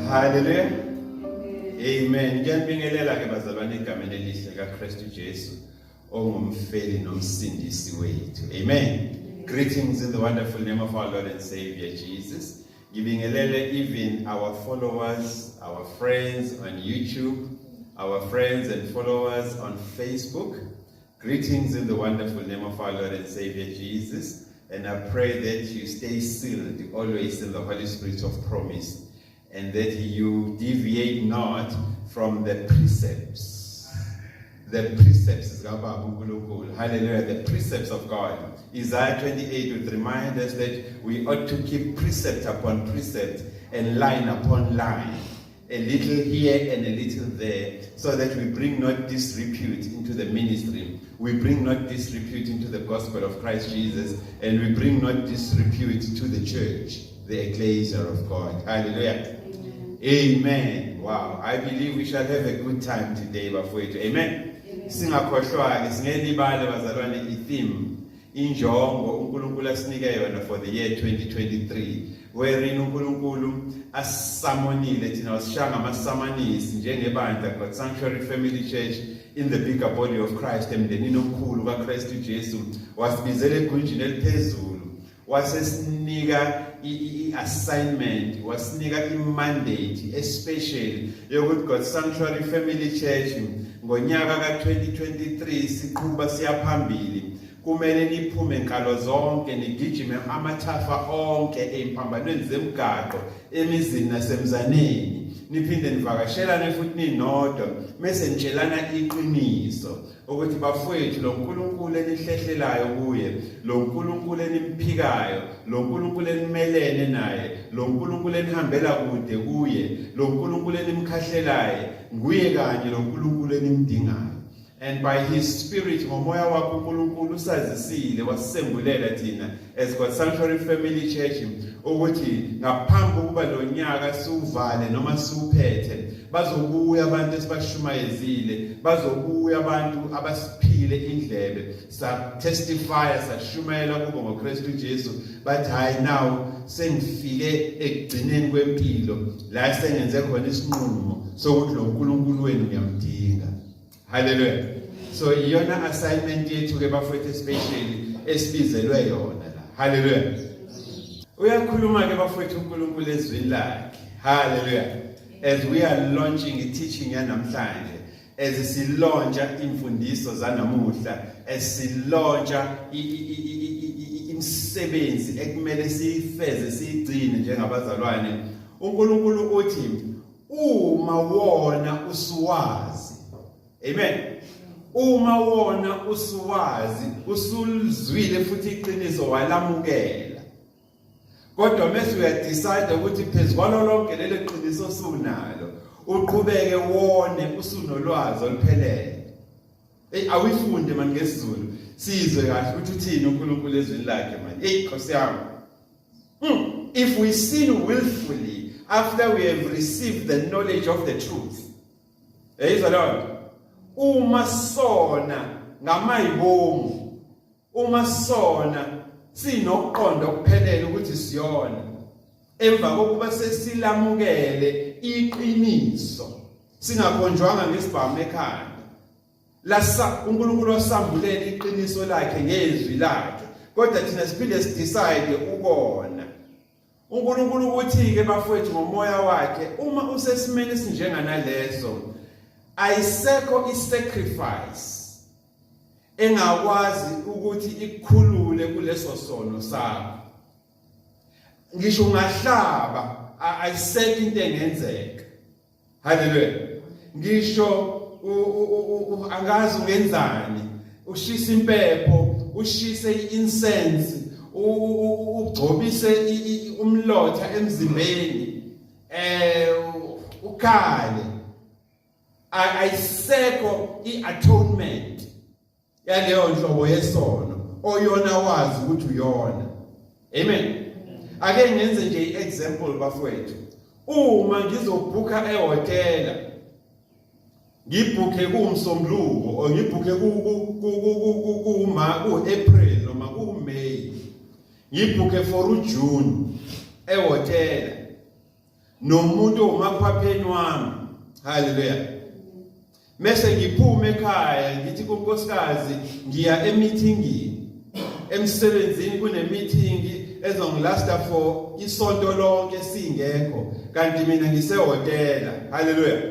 Hallelujah. Amen. Ngiyabingelela ke bazalwane egameni elihle kaKristu Jesu ongumfeli nomsindisi wethu. Amen. Greetings in the wonderful name of our Lord and Savior Jesus. Ngibingelele even our followers, our friends on YouTube, our friends and followers on Facebook. Greetings in the wonderful name of our Lord and Savior Jesus. And I pray that you stay sealed always in the Holy Spirit of promise, and that you deviate not from the precepts. The precepts, hallelujah, the precepts of God. Isaiah 28 would remind us that we ought to keep precept upon precept and line upon line, a little here and a little there, so that we bring not disrepute into the ministry, we bring not disrepute into the gospel of Christ Jesus, and we bring not disrepute to the church, the ecclesia of God. Hallelujah. Amen. Wow. I believe we shall have a good time today before you. Amen. Singakhohlwa singelibale bazalwane i-theme injongo uNkulunkulu asinike yona for the year 2023, wherein uNkulunkulu asamonile thina wasishanga amasamanisi njengebandla God Sanctuary Family Church in the bigger body of Christ emndenini omkhulu kaKristu Jesu, wasibizela egunjini eliphezulu, wasesinika i-assignment, wasinika i-mandate especially yokuthi God Sanctuary Family Church ngonyaka ka-2023 siqhuba siyaphambili. Kumele niphume nkalo zonke nigijime amathafa onke emphambanweni zemgaqo emizini nasemzaneni, niphinde nivakashelane futhi ninodwa mase nitshelana iqiniso ukuthi bafowethu lo nkulunkulu enihlehlelayo kuye, lo nkulunkulu enimphikayo, lo nkulunkulu enimelene naye, lo nkulunkulu enihambela kude kuye, lo nkulunkulu enimkhahlelayo nguye kanye lo nkulunkulu enimdingayo. And by his spirit, ngomoya wakhe uNkulunkulu usazisile wasembulela thina as God Sanctuary Family Church ukuthi ngaphambi kokuba lo nyaka siuvale noma siuphethe, bazobuya abantu esibashumayezile, bazobuya abantu abasiphile indlebe, sa testify, sashumayela kubo ngoKristu Jesu, but hayi now sengifike ekugcineni kwempilo la sengenze khona isinqumo sokuthi lo nkulunkulu wenu ngiyamdinga. Hallelujah. So iyona assignment yethu ke bafowethu especially esibizelwe yona la. Hallelujah. Uyakhuluma ke bafowethu uNkulunkulu ezwini lakhe. Hallelujah. As we are launching i-teaching yanamhlanje, as silauncha imfundiso zanamuhla, as silauncha imisebenzi ekumele siyifeze siyigcine njengabazalwane, uNkulunkulu uthi uma wona usuwazi. Amen. Uma wona usuwazi, usulizwile futhi iqiniso walamukela. Kodwa mase uyadecide ukuthi phezulu lonke lelo qiniso sunalo, uqhubeke wone usunolwazi oluphelele. Awifunde manje ngesizulu, sizwe kahle ukuthi uthini uNkulunkulu ezwini lakhe manje. Nkosi yami. If we sin willfully after we have received the knowledge of the truth. Is the Lord. Uma sona ngamayibomu, uma sona sinokuqonda okuphelele ukuthi siyona, emva kokuba sesilamukele iqiniso, singakhonjwanga ngesibhamu ekhanda, la uNkulunkulu wasambulela iqiniso lakhe ngezwi lakhe, kodwa thina siphinde sidecide ukona. uNkulunkulu uthi ke bafowethu ngomoya wakhe, uma usesimeni esinjenganaleso, ayisekho isacrifice engakwazi ukuthi ikukhulule kuleso sono sakho. Ngisho ungahlaba ayisekho into engenzeka. Hallelujah. Ngisho angazi ungenzani, ushisa impepho, ushise i-incense, ugcobise umlotha emzimbeni, ukhale, ayisekho i-atonement yaleyo nhlobo yesono oyona wazi ukuthi uyona. Amen. Ake ngenze nje i-example bafowethu. Uma ngizobhuka ehotela, ngibhuke kuMsombuluko or ngibhuke ku-April noma ku-May, ngibhuke for uJune ehotela, nomuntu umakhwapheni wami. Hallelujah. Mese ngiphume ekhaya ngithi kunkosikazi ngiya emeetingini. Emsebenzini kune meeting ezongilasta for isonto lonke singekho kanti mina ngisehotela. Hallelujah.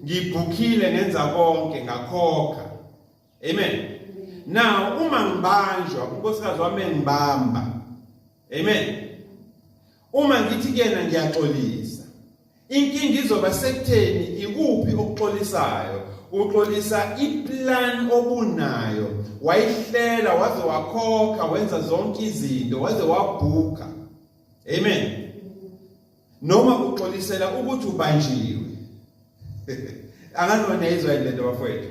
Ngibhukhile ngenza konke ngakhokha. Amen. Now uma ngibanjwa unkosikazi wami ngibamba. Amen. Uma ngithi kuyena ngiyaxolisa. Inkinga izoba sekutheni ikuphi okuxolisayo. Uxolisa iplan obunayo. Wayihlela waze wakhokha wenza zonke izinto waze wabhuka. Amen. Noma uxolisela ukuthi ubanjiwe. Anganona izwe lento bafowethu.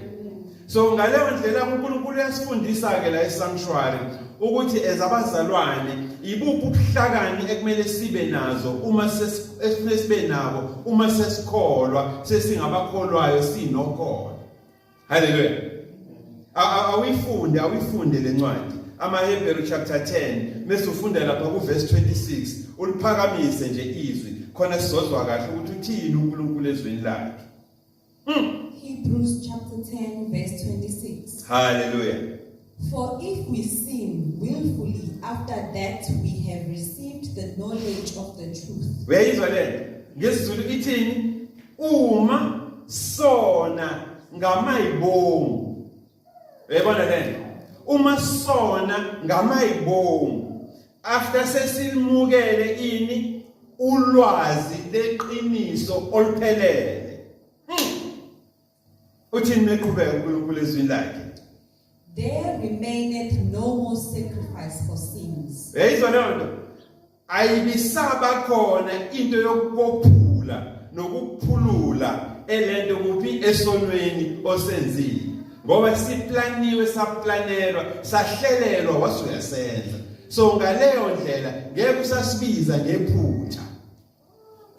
So ngaleyo ndlela uNkulunkulu uyasifundisa ke la esanctuary ukuthi ezabazalwane ibuphi ubuhlakani ekumele sibe nazo uma sibe nabo uma sesikholwa sesingabakholwayo sinokholo. Hallelujah. Awifunde lencwadi amaHebrew chapter 10 mase ufunda lapha ku verse 26 uliphakamise nje izwi khona sizozwa kahle ukuthi uthini uNkulunkulu ezweni lakhe. Hebrews chapter 10 verse 26. Hallelujah. For if we sin willfully after that we have received the knowledge of the truth. Where is it? NgesiZulu ithini? Uma sona ngamayibomu. Uyabona lento? Uma sona ngamayibomu. After sesilmukele ini ulwazi leqiniso oluphelele. Uthini meqhubeka uNkulunkulu ezweni lakhe? There remaineth no more sacrifice for sins. Yayizona ayibisaba khona into yokupophula nokuphulula elento kuphi esonweni osenzile ngoba siplaniwe saplanelwa sahlelelwa wasuyasenza. So ngaleyo ndlela ngeke usasibiza ngephutha.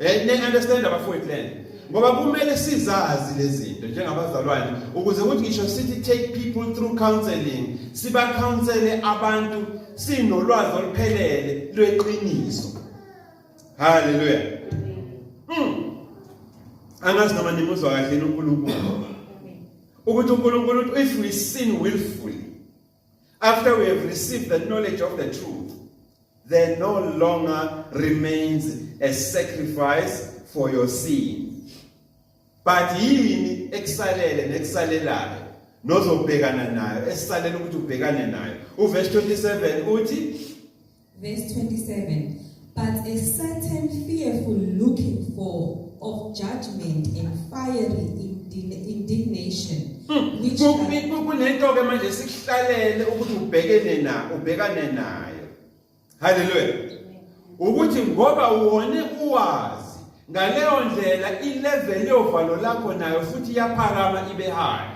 Ne understand abafowethu lento ngoba kumele sizazi lezi zinto njengabazalwane ukuze ukuthi ngisho sithi take people through counseling siba counsele abantu sinolwazi oluphelele lweqiniso. Hallelujah. Angazi noma nimuzwa kahle uNkulunkulu ukuthi uNkulunkulu if we sin willfully after we have received the knowledge of the truth there no longer remains a sacrifice for your sin. But yini ekusalele nekusalelayo nozobhekana nayo esisalele ukuthi ubhekane nayo. Uverse 27 uthi verse 27 but a certain fearful looking for of judgment and fiery indignation which kunento ke manje sikuhlalele ukuthi ubhekane nayo. Hallelujah. Ukuthi ngoba uwone uwazi ngaleyo ndlela ilevel yovalo lakho nayo futhi iyaphakama ibe high.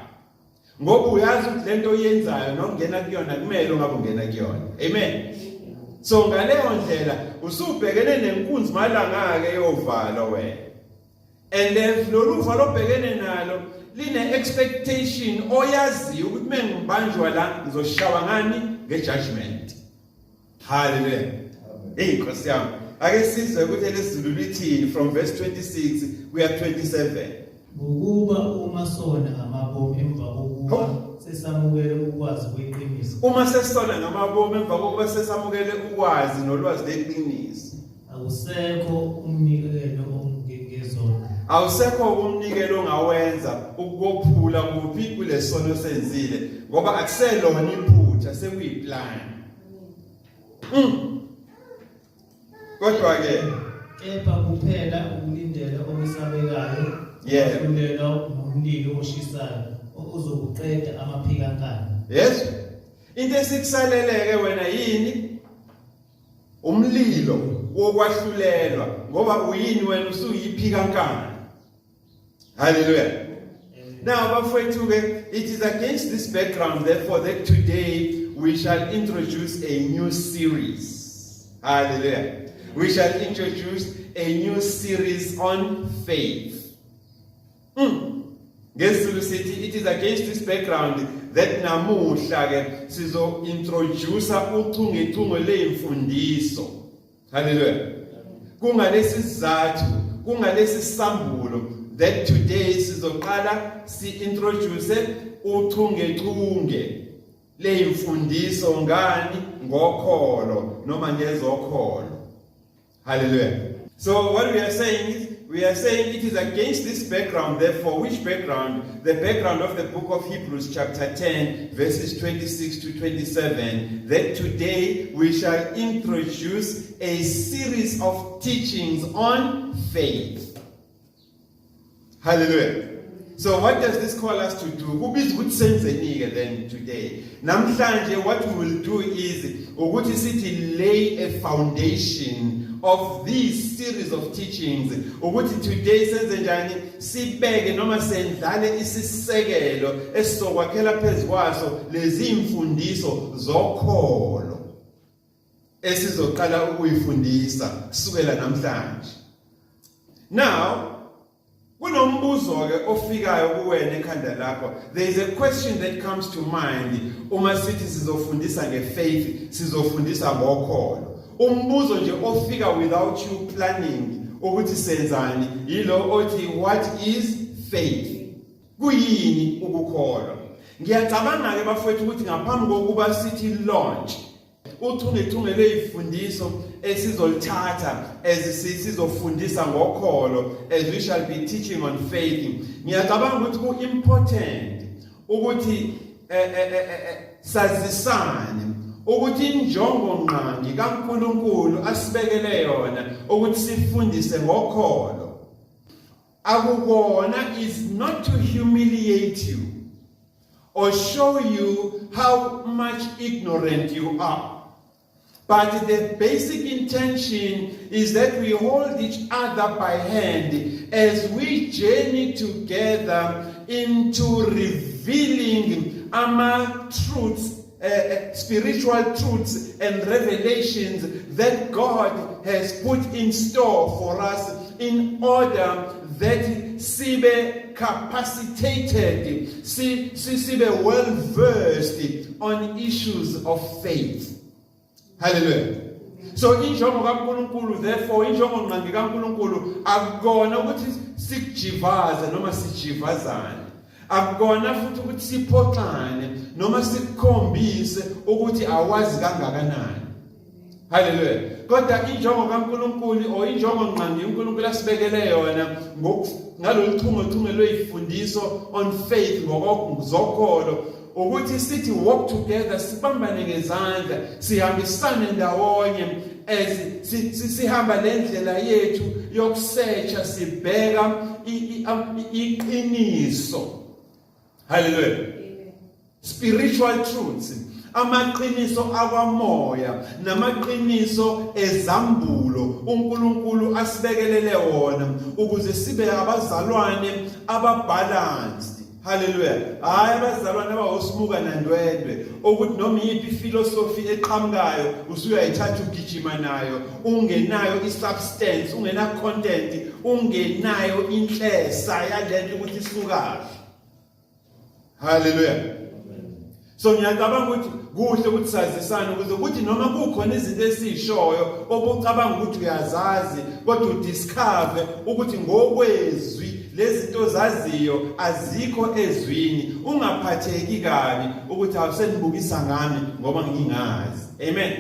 Ngoba uyazi ukuthi lento oyenzayo nokungena kuyona kumele ungabe ungena kuyona. Amen. So ngaleyo ndlela usubhekene nenkunzi malanga ke yovalo wena. And then lolu valo obhekene nalo line expectation oyazi ukuthi mengibanjwa la ngizoshawa ngani ngejudgment. Hallelujah. Hey Nkosi yami. Ake sizwe ukuthi lesizulu lithini from verse 26 kuya 27. Ukuba uma sona ngamabomu emva kokuba sesamukele ukwazi kweqiniso. Uma sesona ngamabomu emva kokuba sesamukele ukwazi nolwazi leqiniso. Awusekho umnikelo ongengezona. Awusekho umnikelo ongawenza ukukophula kuphi kulesono senzile ngoba akuselona iphutha sekuyiplan. Kodwa ke kepha kuphela ukulindela okusabekayo ukulela umlilo oshisayo ozokuqeda amaphikankani. Yes. Into esikusaleleke wena yini? Umlilo wokwahlulelwa ngoba uyini wena usuyiphikankani. Hallelujah. Now bafowethu ke it is against this background therefore that today we shall introduce a new series. Hallelujah. We shall introduce a new series on faith. NgesiZulu sithi it is against this background that namuhla ke sizo introduce uchungechunge leimfundiso. Hallelujah. Kungalesi sizathu kungalesi sambulo that today sizoqala si-introduce uchungechunge leyimfundiso ngani ngokholo noma ngezokholo. Hallelujah. So what we are saying is, we are saying it is against this background, therefore, which background? The background of the book of Hebrews chapter 10 verses 26 to 27, that today we shall introduce a series of teachings on faith. Hallelujah. So what does this call us to do? Who is good sense then today? Namhlanje, what we will do is ukuthi sithi lay a foundation of these series of teachings. Ukuthi today senze njani sibeke noma sendlale isisekelo esizokwakhela phezukwaso lezi imfundiso zokholo esizoqala ukuyifundisa kusukela namhlanje. Now, kunombuzo ke ofikayo kuwena ekhanda lakho. There is a question that comes to mind uma sithi sizofundisa ngefaith, sizofundisa ngokholo. Umbuzo nje ofika without you planning ukuthi senzani yilo othi what is faith? Kuyini ukukholwa? Ngiyacabanga ke bafowethu ukuthi ngaphambi kokuba sithi launch uthungethunge leyifundiso esizolithatha sizofundisa ngokholo, as we shall be teaching on faith. Ngiyacabanga ukuthi ku-important ukuthi sazisane ukuthi injongo nqangi kaNkulunkulu asibekele yona ukuthi sifundise ngokholo akukona is not to humiliate you or show you how much ignorant you are. But the basic intention is that we hold each other by hand as we journey together into revealing our truths, spiritual truths and revelations that God has put in store for us in order that sibe capacitated, sibe well versed on issues of faith. Hallelujah. So injongo kaNkulunkulu, therefore injongo nqangi kaNkulunkulu akukona ukuthi sikujivaze noma sijivazane. Akukona futhi ukuthi siphoxane noma sikukhombise ukuthi awazi kangakanani. Hallelujah. Kodwa injongo kaNkulunkulu o injongo nqangi uNkulunkulu asibekele yona ngalolu chungechunge lweyifundiso on faith ngozokholo ukuthi sithi walk together, sibambane ngezandla, sihambisane ndawonye as sihamba lendlela yethu yokusearcha sibheka iqiniso. Hallelujah. Spiritual truths, amaqiniso akwamoya namaqiniso ezambulo uNkulunkulu asibekelele wona ukuze sibe abazalwane ababalance. Hallelujah. Hayi abazalwane abawosimuka nandwendwe ukuthi noma yipi philosophy eqhamukayo usuyayithatha ugijima nayo, ungenayo isubstance, ungena content, ungenayo inhlesa yalento ukuthi isukahle. Hallelujah. So ngiyacabanga ukuthi kuhle ukuthi sazisane ukuze ukuthi noma kukhona izinto esishoyo obucabanga ukuthi uyazazi kodwa udiscover ukuthi ngokwezwi lezi zinto zaziyo azikho ezwini, ungaphatheki kabi ukuthi awusenibukisa ngami ngoba ngingazi. Amen.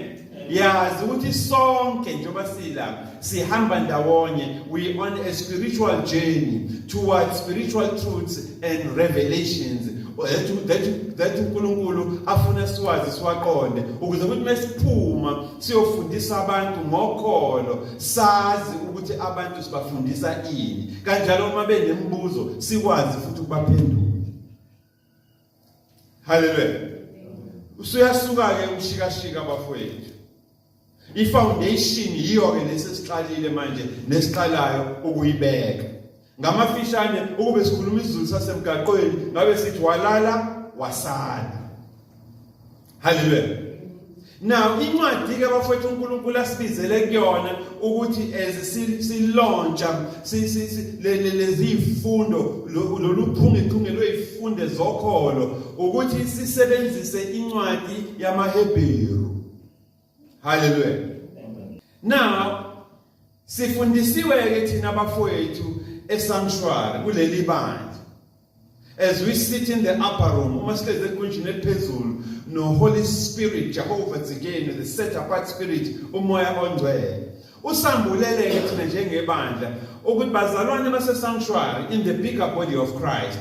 Yazi ukuthi sonke njengoba sila sihamba ndawonye, we on a spiritual journey towards spiritual truths and revelations that uNkulunkulu afuna siwazi siwaqonde ukuze ukuthi mesiphuma siyofundisa abantu ngokholo sazi ukuthi abantu sibafundisa ini, kanjalo uma benemibuzo sikwazi futhi ukubaphendula. Hallelujah. Usuyasuka ke ushikashika bafowethu. I-foundation yiyo ke lesesiqalile manje nesiqalayo ukuyibeka. Ngamafishane ukube sikhuluma isiZulu sasemgaqweni ngabe sithi walala wasala. Hallelujah. Now incwadi ke bafowethu uNkulunkulu asibizele kuyona ukuthi as silauncha lezi izifundo lolu chungechunge lwezifunde zokholo ukuthi sisebenzise incwadi yamaHebheru. Hallelujah. Now Sifundisiwe ke thina bafowethu esanctuary kuleli bandla. As we sit in the upper room, uma sihlezi equnjini eliphezulu, no Holy Spirit, Jehovah again, the set apart spirit, umoya ongcwele. Usambulele ke thina njengebandla ukuthi bazalwane base sanctuary in the bigger body of Christ.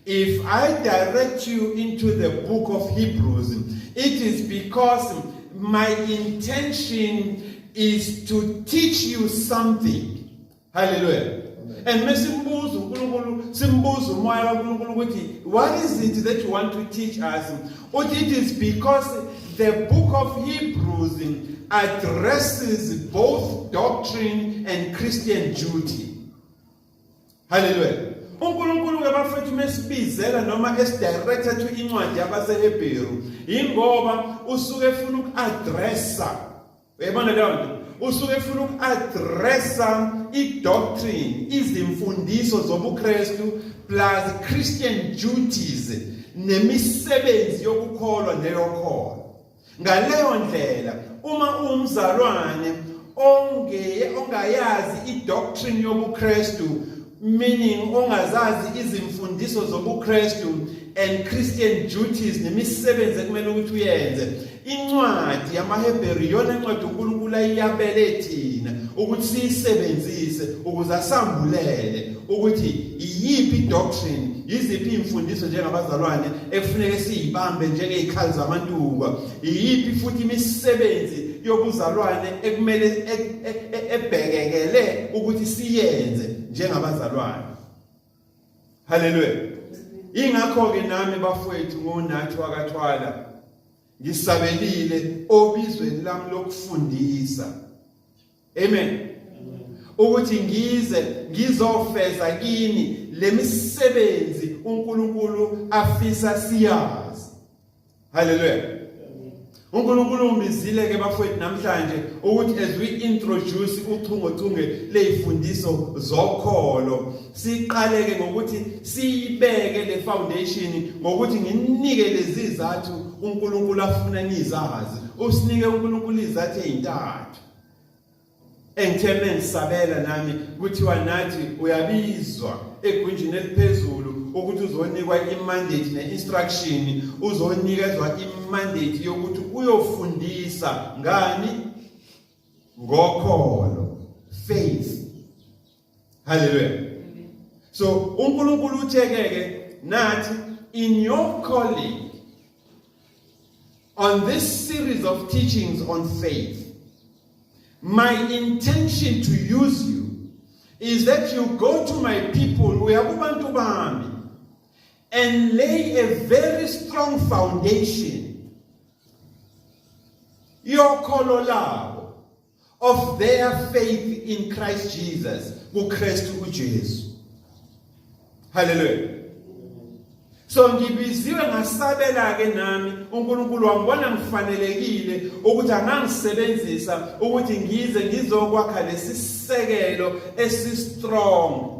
If I direct you into the book of Hebrews, it is because my intention is to teach you something. Hallelujah. And what is it that you want to teach us? It is because the book of Hebrews addresses both doctrine and Christian duty. Hallelujah. uNkulunkulu ke bafethu mesibizela noma esidirector to incwadi yabaseHebheru ingoba usuke efuna ukuaddressa uyabona leyo nto usuke efuna ukuaddressa idoctrine izimfundiso zobuKristu plus Christian duties nemisebenzi yokukholwa neyokholwa ngaleyo ndlela uma umzalwane ongayazi idoctrine yobuKristu meaning ongazazi izimfundiso zobuKristu and Christian duties nemisebenzi ekumele ukuthi uyenze incwadi yamaHebheru yona incwadi uNkulunkulu ayabele thina ukuthi siyisebenzise ukuze asambulele ukuthi iyiphi doctrine yiziphi imfundiso njengabazalwane ekufuneka siyibambe njengezikhali zamantuba iyiphi futhi imisebenzi yobuzalwane ekumele ebhekekele ukuthi siyenze njengabazalwane. Hallelujah. Ingakho ke nami bafowethu ngoNathi wakaThwala ngisabelile obizweni lami lokufundisa. Amen. Ukuthi ngize ngizofeza kini lemisebenzi uNkulunkulu afisa siyazi. Hallelujah. uNkulunkulu umbizile ke bafowethu namhlanje ukuthi as we introduce uchungechunge lezifundiso zokholo siqale ke ngokuthi siyibeke le foundation ngokuthi nginike lezi izathu uNkulunkulu afuna nizazi usinike uNkulunkulu izathu ezintathu engitheme ngisabela nami kuthiwa nathi uyabizwa egunjini eliphezulu ukuthi uzonikwa imandate neinstruction uzonikezwa imandate yokuthi uyofundisa ngani ngokholo faith. Hallelujah. So uNkulunkulu uthekeke nathi in your calling on this series of teachings on faith, my intention to use you is that you go to my people uyakubantu bami and lay a very strong foundation yokholo labo of their faith in Christ Jesus uKristu uJesu. Hallelujah. So ngibiziwe ngasabela ke nami uNkulunkulu wangibona ngifanelekile ukuthi angangisebenzisa ukuthi ngize ngizokwakha lesisekelo esi-strong.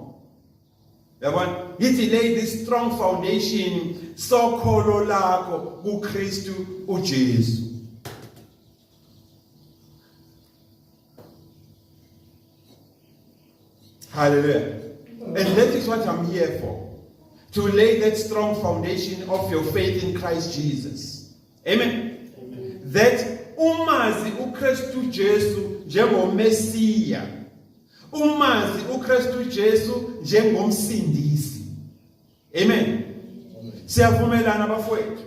Yabona yithi lay this strong foundation sokholo lakho kuKristu uJesu. Hallelujah. And that is what I'm here for. To lay that strong foundation of your faith in Christ Jesus. Amen. Amen. That umazi uKristu Jesu njengomesiya. Umazi uKristu Jesu njengomsindisi. Amen. Siyavumelana bafowethu.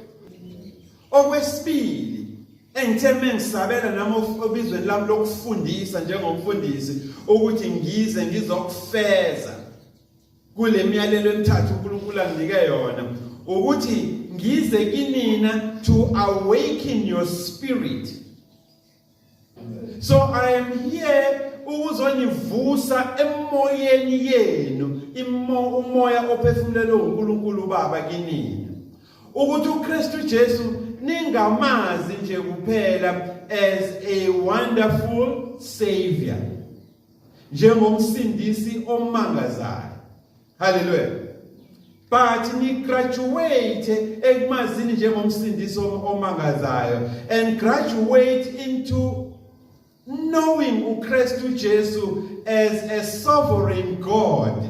Okwesibili engitheme ngisabela nami obizweni lami lokufundisa njengomfundisi ukuthi ngize ngizokufeza kule miyalelo emithathu uNkulunkulu anginike yona ukuthi ngize kinina to awaken your spirit. So I am here ukuzonivusa emoyeni yenu umoya ophefumulelwe uNkulunkulu Baba kinina ukuthi uKristu Jesu ningamazi nje kuphela as a wonderful savior njengomsindisi omangazayo. Hallelujah. But ni graduate ekumazini njengomsindisi omangazayo and graduate into knowing uKristu Jesu as a sovereign God.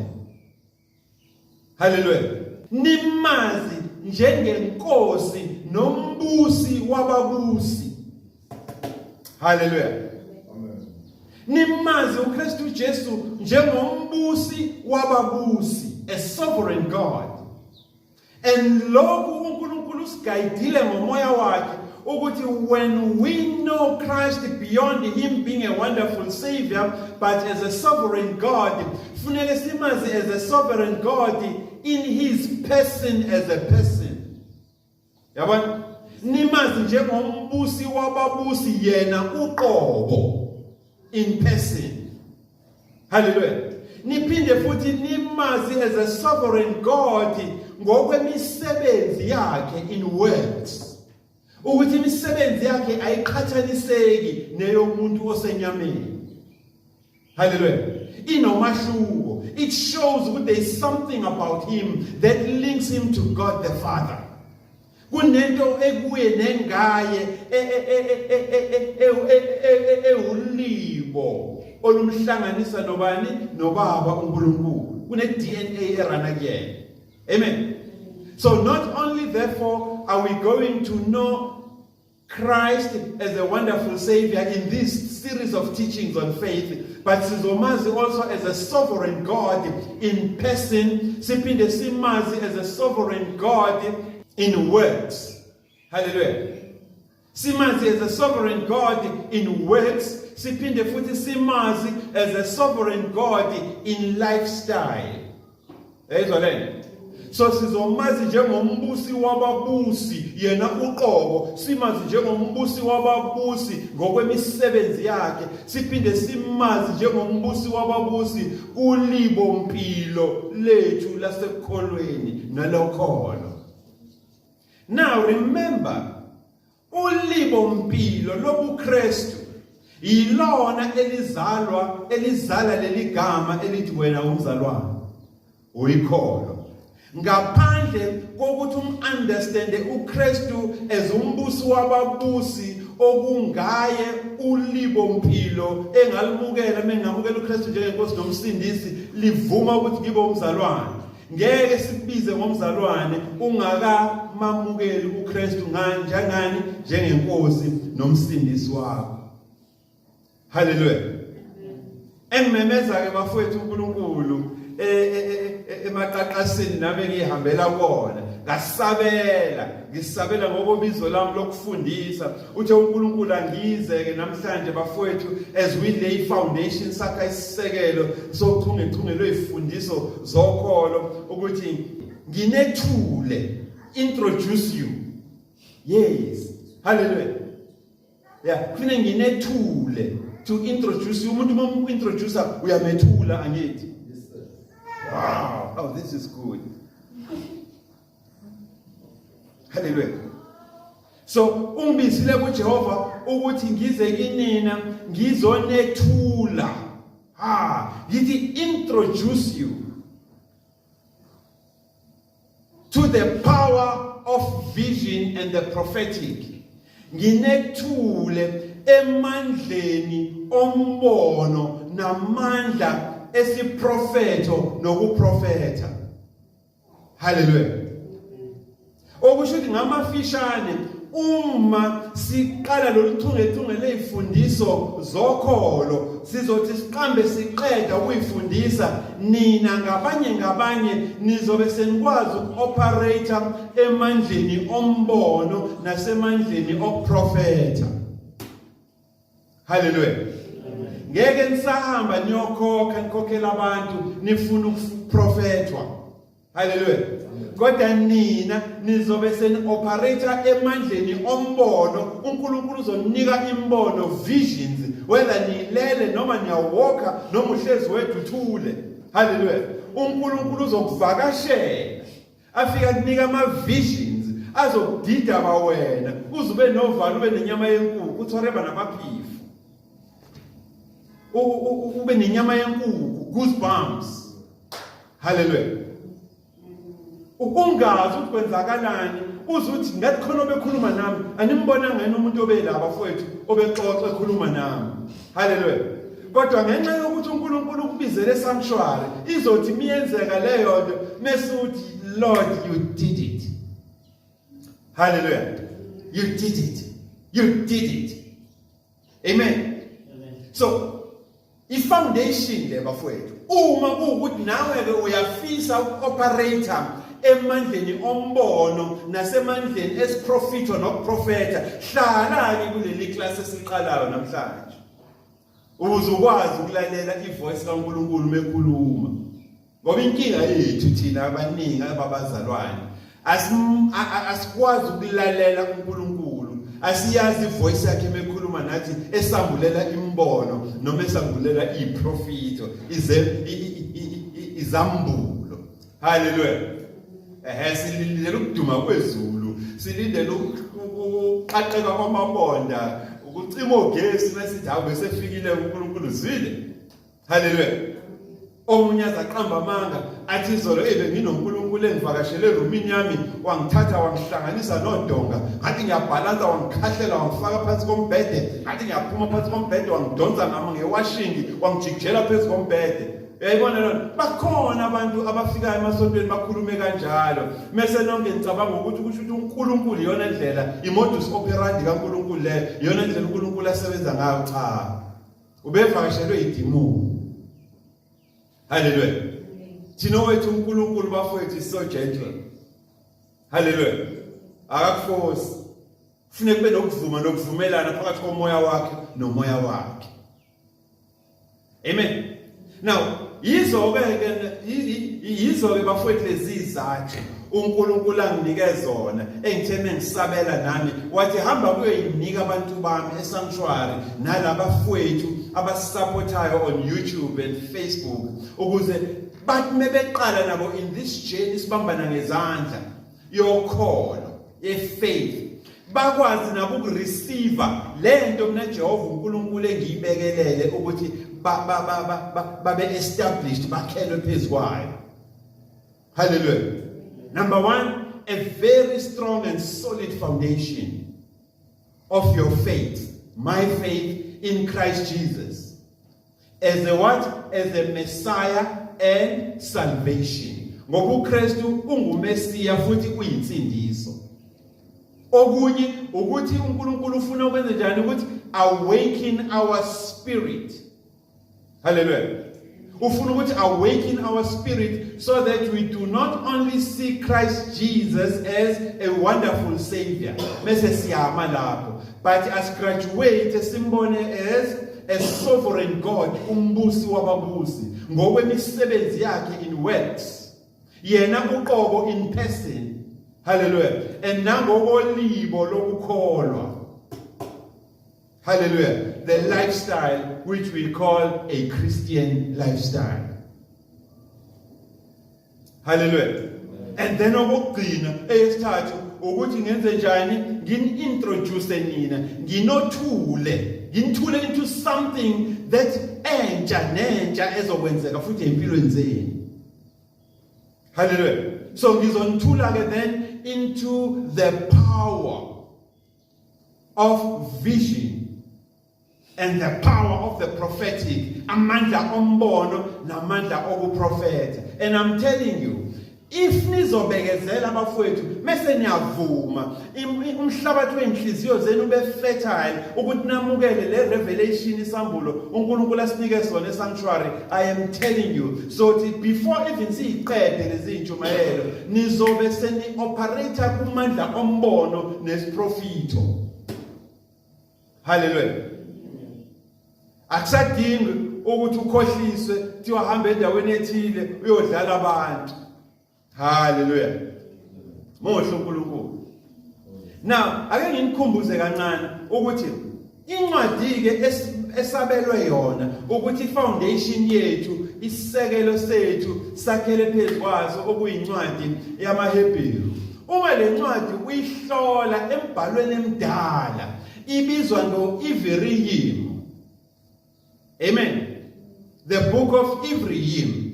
Hallelujah. Nimazi njengenkosi nombusi wababusi. Hallelujah. Nimazi uKristu Jesu njengombusi wababusi, a sovereign God. And lokhu uNkulunkulu sigayidile ngomoya wakhe ukuthi when we know Christ beyond him being a wonderful savior but as a sovereign God, funeke simazi as a sovereign God in his person as a person. Yabona? Nimazi njengombusi wababusi yena uqobo in person. Hallelujah. Niphinde futhi nimazi as a sovereign God ngokwemisebenzi yakhe in works. Ukuthi imisebenzi yakhe ayiqhathaniseki neyomuntu osenyameni. Hallelujah. Inomahluko. It shows that there is something about him that links him to God the Father. Kunento ekuye nengaye ulibo olumhlanganisa nobani nobaba uNkulunkulu. Kune DNA erana kuyena. Amen. So not only therefore are we going to know Christ as a wonderful savior in this series of teachings on faith, but sizomazi also as a sovereign God in person, siphinde simazi as a sovereign God in works. Hallelujah. Simazi as a sovereign God in works, siphinde futhi simazi as a sovereign God in lifestyle. So sizomazi njengombusi wababusi yena uqobo, simazi njengombusi wababusi ngokwemisebenzi yakhe, siphinde simazi njengombusi wababusi ulibo mpilo lethu lasekholweni nalokholo. Now remember, ulibo mpilo lobuKristu yilona elizala leli gama elithi wena umzalwane uyikholo. Ngaphandle kokuthi understand uKristu as umbusi wababusi okungaye ulibo mpilo engalimukela mengamukela uKristu njengenkosi nomsindisi livuma ukuthi ngibe umzalwane. Ngeke sibize ngomzalwane ungakamamukeli uKristu njengani njengenkosi nomsindisi wakho. Hallelujah. Engimemeza ke bafowethu uNkulunkulu emaqaqasini nami ngihambela kona ngisabela ngokubizo lami lokufundisa uthe uNkulunkulu angize ke namhlanje bafowethu as we lay foundation sakha isisekelo sochungechunge loyifundiso zokholo ukuthi nginethule introduce you. Yes. Hallelujah. Yeah, kufanele nginethule to introduce you. Umuntu uma introducer uyamethula angithi. Wow, oh, this is good. Hallelujah. So, ungibizile kuJehova ukuthi ngize kinina ngizonethula. Ngithi introduce you to the power of vision and the prophetic. Nginethule emandleni oMbono namandla esiprofeto nokuProfetha. Hallelujah. Okusho ukuthi ngamafishane uma siqala loluchungechunge lezifundiso zokholo sizothi siqambe siqeda ukuyifundisa nina ngabanye nizobe senikwazi ukuoperate emandleni oMbono nasemandleni okuProfetha. Hallelujah. Ngeke nisahamba niyokhokha nikhokhela abantu nifuna ukuprofethwa. Hallelujah. Kodwa nina nizobe seni-operate emandleni oMbono. uNkulunkulu uzonika imbono, visions, whether nilele noma niyawalka noma uhlezi wedwa uthule. Hallelujah. uNkulunkulu uzokuvakashela afika kunika ama-visions azokudida bawena uzube novalo ube nenyama yenkukhu uthoreba namaphifu ube nenyama yenkukhu, goosebumps. Hallelujah. Ungazi ukuthi kwenzakalani uzuthi ngathi khona obekhuluma nami animbona ngene umuntu obelaba bafowethu obexoxa ekhuluma nami. Hallelujah. Kodwa ngenxa yokuthi uNkulunkulu ukubizele sanctuary izothi miyenzeka leyo nto mesuthi Lord you did it. Hallelujah. You did it. You did it. Amen. So i-foundation le bafowethu uma kuwukuthi nawe ke uyafisa uku-operator emandleni oMbono nasemandleni esiprofitho nokuProfetha, hlala-ke kuleli class esiqalayo namhlanje ukuze ukwazi ukulalela ivoice kaNkulunkulu mekhuluma. Ngoba inkinga yethu thina abaningi ababazalwane asikwazi ukulalela uNkulunkulu, asiyazi ivoice yakhe mekhuluma nathi esambulela imbono noma esambulela iprofito izambulo. Hallelujah. Silindele ukuduma kwezulu, silindele ukuqaqeka kwamabonda, ukucima ogesi masithi hawe sefikile uNkulunkulu zwile. Hallelujah. Omunye azaqamba amanga athi izolo nginoNkulunkulu engivakashele erumini yami wangithatha wangihlanganisa nodonga ngathi ngiyabhalansa wangikhahlela wangifaka phansi kombhede ngathi ngiyaphuma phansi kombhede wangidonsa ngama ngewashing wangijikijela phansi kombhede. Uyayibona lona bakhona abantu abafika emasontweni bakhulume kanjalo mase nonke ngicabanga ukuthi kusho ukuthi uNkulunkulu iyona ndlela imodus operandi kaNkulunkulu le iyona ndlela uNkulunkulu asebenza ngayo. Cha, ubevakashelwe idimoni. Hallelujah. Thina wethu uNkulunkulu bafowethu is so gentle. Hallelujah. Akakuforce. Kufanele kube nokuvuma nokuvumelana phakathi komoya wakhe nomoya wakhe. Amen. Now, yizo-ke bafowethu lezi izathu uNkulunkulu anginike zona engitheme ngisabela nami wathi hamba kuyoyinika abantu bami esanctuary nalabafowethu abasupportayo on YouTube and Facebook ukuze bathi mebeqala nabo in this journey sibambana ngezandla yokholo yefaith bakwazi nabo ukureceive lento mina Jehova uNkulunkulu engiyibekelele ukuthi babe established bakhelwe phezukwayo. Hallelujah. Number one, a very strong and solid foundation of your faith, my faith in Christ Jesus, as a what? As a Messiah and salvation. Ngoba uKristu ungumesiya futhi uyinsindiso. Okunye ukuthi uNkulunkulu ufuna ukwenza njani ukuthi awaken our spirit. Hallelujah. Ufuna ukuthi awaken our spirit so that we do not only see Christ Jesus as a wonderful savior bese siyama lapho, but as graduate simbone as a sovereign God, umbusi wababusi ngokwemisebenzi yakhe in works, yena uqobo in person. Hallelujah. And nangokolimo lokukholwa. Hallelujah. The lifestyle which we call a Christian lifestyle. Hallelujah. And then okugcina eyesithathu ukuthi ngenze njani ngini-introduce nina nginothule into something that nentsha ezokwenzeka futhi empilweni zenu. Hallelujah. So ngizonithula ke then into the power of vision and the power of the prophetic, Amandla oMbono naMandla okuProfetha. And I'm telling you, if nizobekezela abafowethu mase niyavuma umhlabathi wenhliziyo zenu ube fertile ukuthi namukele le revelation isambulo uNkulunkulu asinike sona esanctuary, I am telling you, so before even siyiqede lezi intshumayelo nizobe seni operator kuMandla oMbono nesiprofito. Hallelujah. Akusadingi ukuthi ukhohliswe thiwa hamba endaweni ethile uyodlala abantu. Hallelujah. Mohle uNkulunkulu. Now, ake nginikhumbuze kancane ukuthi incwadi ke esabelwe yona ukuthi foundation yethu, isisekelo sethu sakhele phezukwaso okuyincwadi yamaHebheru. Uma le ncwadi uyihlola embhalweni emdala ibizwa ngoIvrayim. Amen. The book of Ephraim.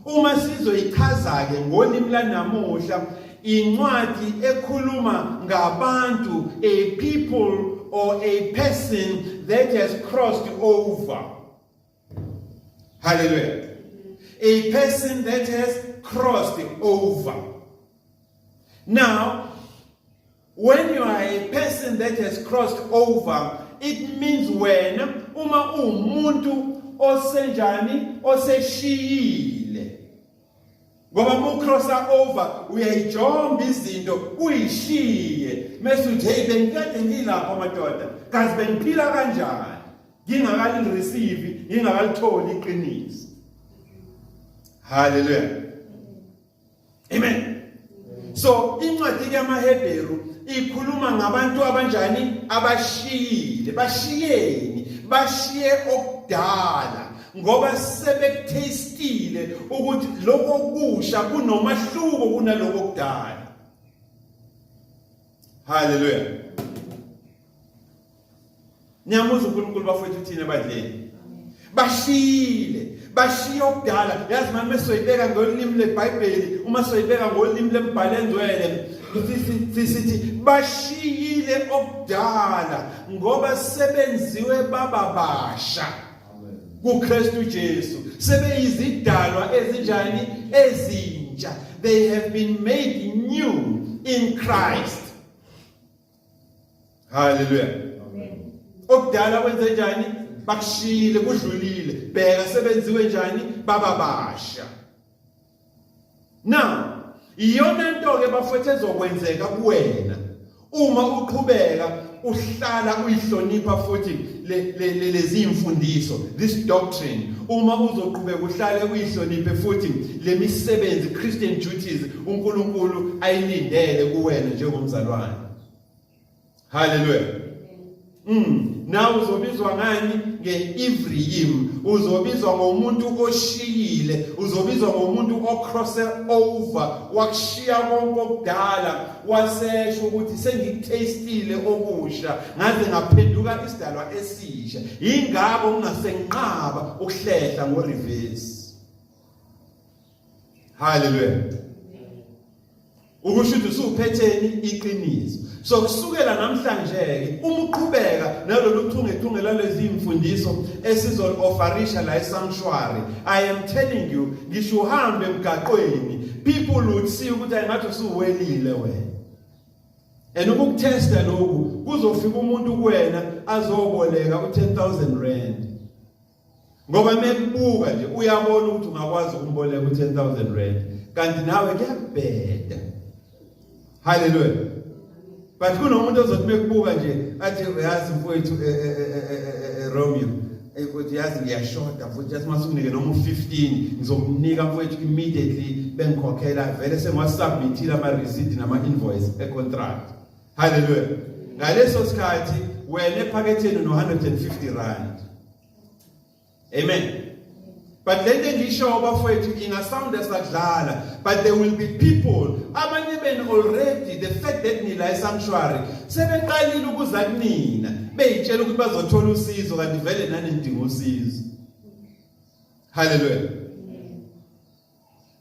Uma sizoyichaza ke ngolimi lanamuhla incwadi ekhuluma ngabantu, a people or a person that has crossed over. Hallelujah. A person that has crossed over. Now, when you are a person that has crossed over, it means when uma umuntu osenjani oseshiyile. Ngoba mu crosser over uyayijomba izinto uyishiye mase uthi hey bengikade ngilapha madoda kazi bengiphila kanjani ngingakali receive ngingakalithola iqiniso. Hallelujah. Amen. So incwadi yamaHebheru ikhuluma ngabantu abanjani abashiyile bashiye okudala ngoba sebekuthestile ukuthi lokho kusha kunomahluko kunaloko kudala. Hallelujah. Nyamuza uNkulunkulu bafowethu thina badleni bashiye okudala. Yazi manje mesoyibeka ngolimi leBhayibheli uma soyibeka ngolimi lembhalo engcwele sithi bashiyile okudala ngoba sebenziwe bababasha kuKristu Jesu. Sebeyizidalwa ezinjani ezintsha. They have been made new in Christ. Hallelujah. Okudala kwenze njani? Bakushiyile kudlulile. Bheka sebenziwe njani? Bababasha. Now, iyona nto ke bafethu ezokwenzeka kuwena uma uqhubeka uhlala uyihlonipha futhi lezi imfundiso, this doctrine. Uma uzoqhubeka uhlale uyihloniphe futhi lemisebenzi, Christian duties uNkulunkulu ayilindele kuwena njengomzalwane. Hallelujah. Now uzobizwa ngani? Nge-Ephraim. Uzobizwa ngomuntu oshiyile, uzobizwa ngomuntu ocrosse over, wakushiya konke okudala, wasesho ukuthi sengikuthestile okusha, ngaze ngaphenduka isidalwa esisha. Ingakho ungasenqaba ukuhlehla ngo-reverse. Hallelujah. Ukusho ukuthi usuphetheni iqiniso. So kusukela namhlanje ke uma uqhubeka nalolu chungechunge lalezi imfundiso esizol-offerisha la esanctuary, I am telling you, ngisho uhambe emgaqweni, people would see ukuthi ayingathi usuwelile wena. And ukukuthesta lokhu kuzofika umuntu kuwena azoboleka u10,000 rand. Ngoba mebuka nje uyabona ukuthi ungakwazi ukumboleka u10,000 rand, kanti nawe kuyabheda. Hallelujah. But kunomuntu ozothi mekubuka nje athi uyazi mfowethu Romeo ukuthi yazi ngiyashota futhi yazi masunginike noma u15 ngizokunika mfowethu immediately bengikhokhela vele sengiwasubmithile ama receipt nama invoice econtract. Hallelujah. Ngaleso sikhathi wena ephaketheni no150 rand. Amen. But then ngisho bafowethu ingasound esadlala, but there will be people abanye ben already the fact that nila sanctuary sebeqalile ukuza kunina beyitshela ukuthi bazothola usizo kanti vele nani ndinga usizo. Hallelujah.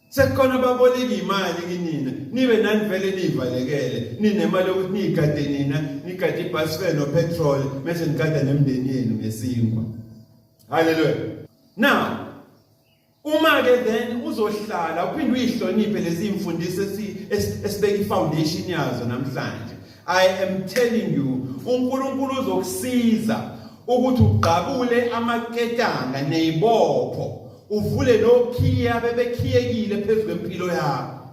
Sekhona baboleka imali kinina nibe nani vele nivalekele ninemali yokuthi nigade nina nigade ibus fare no petrol bese nigada nemndeni yenu ngesinkwa. Hallelujah. Now uma ke then uzohlala uphinde uyihloniphe lezi imfundiso esibeka ifoundation yazo namhlanje. I am telling you uNkulunkulu uzokusiza ukuthi uqabule amaketanga nezibopho, uvule lokhiya bebekhiyekile phezulu kwempilo yakho.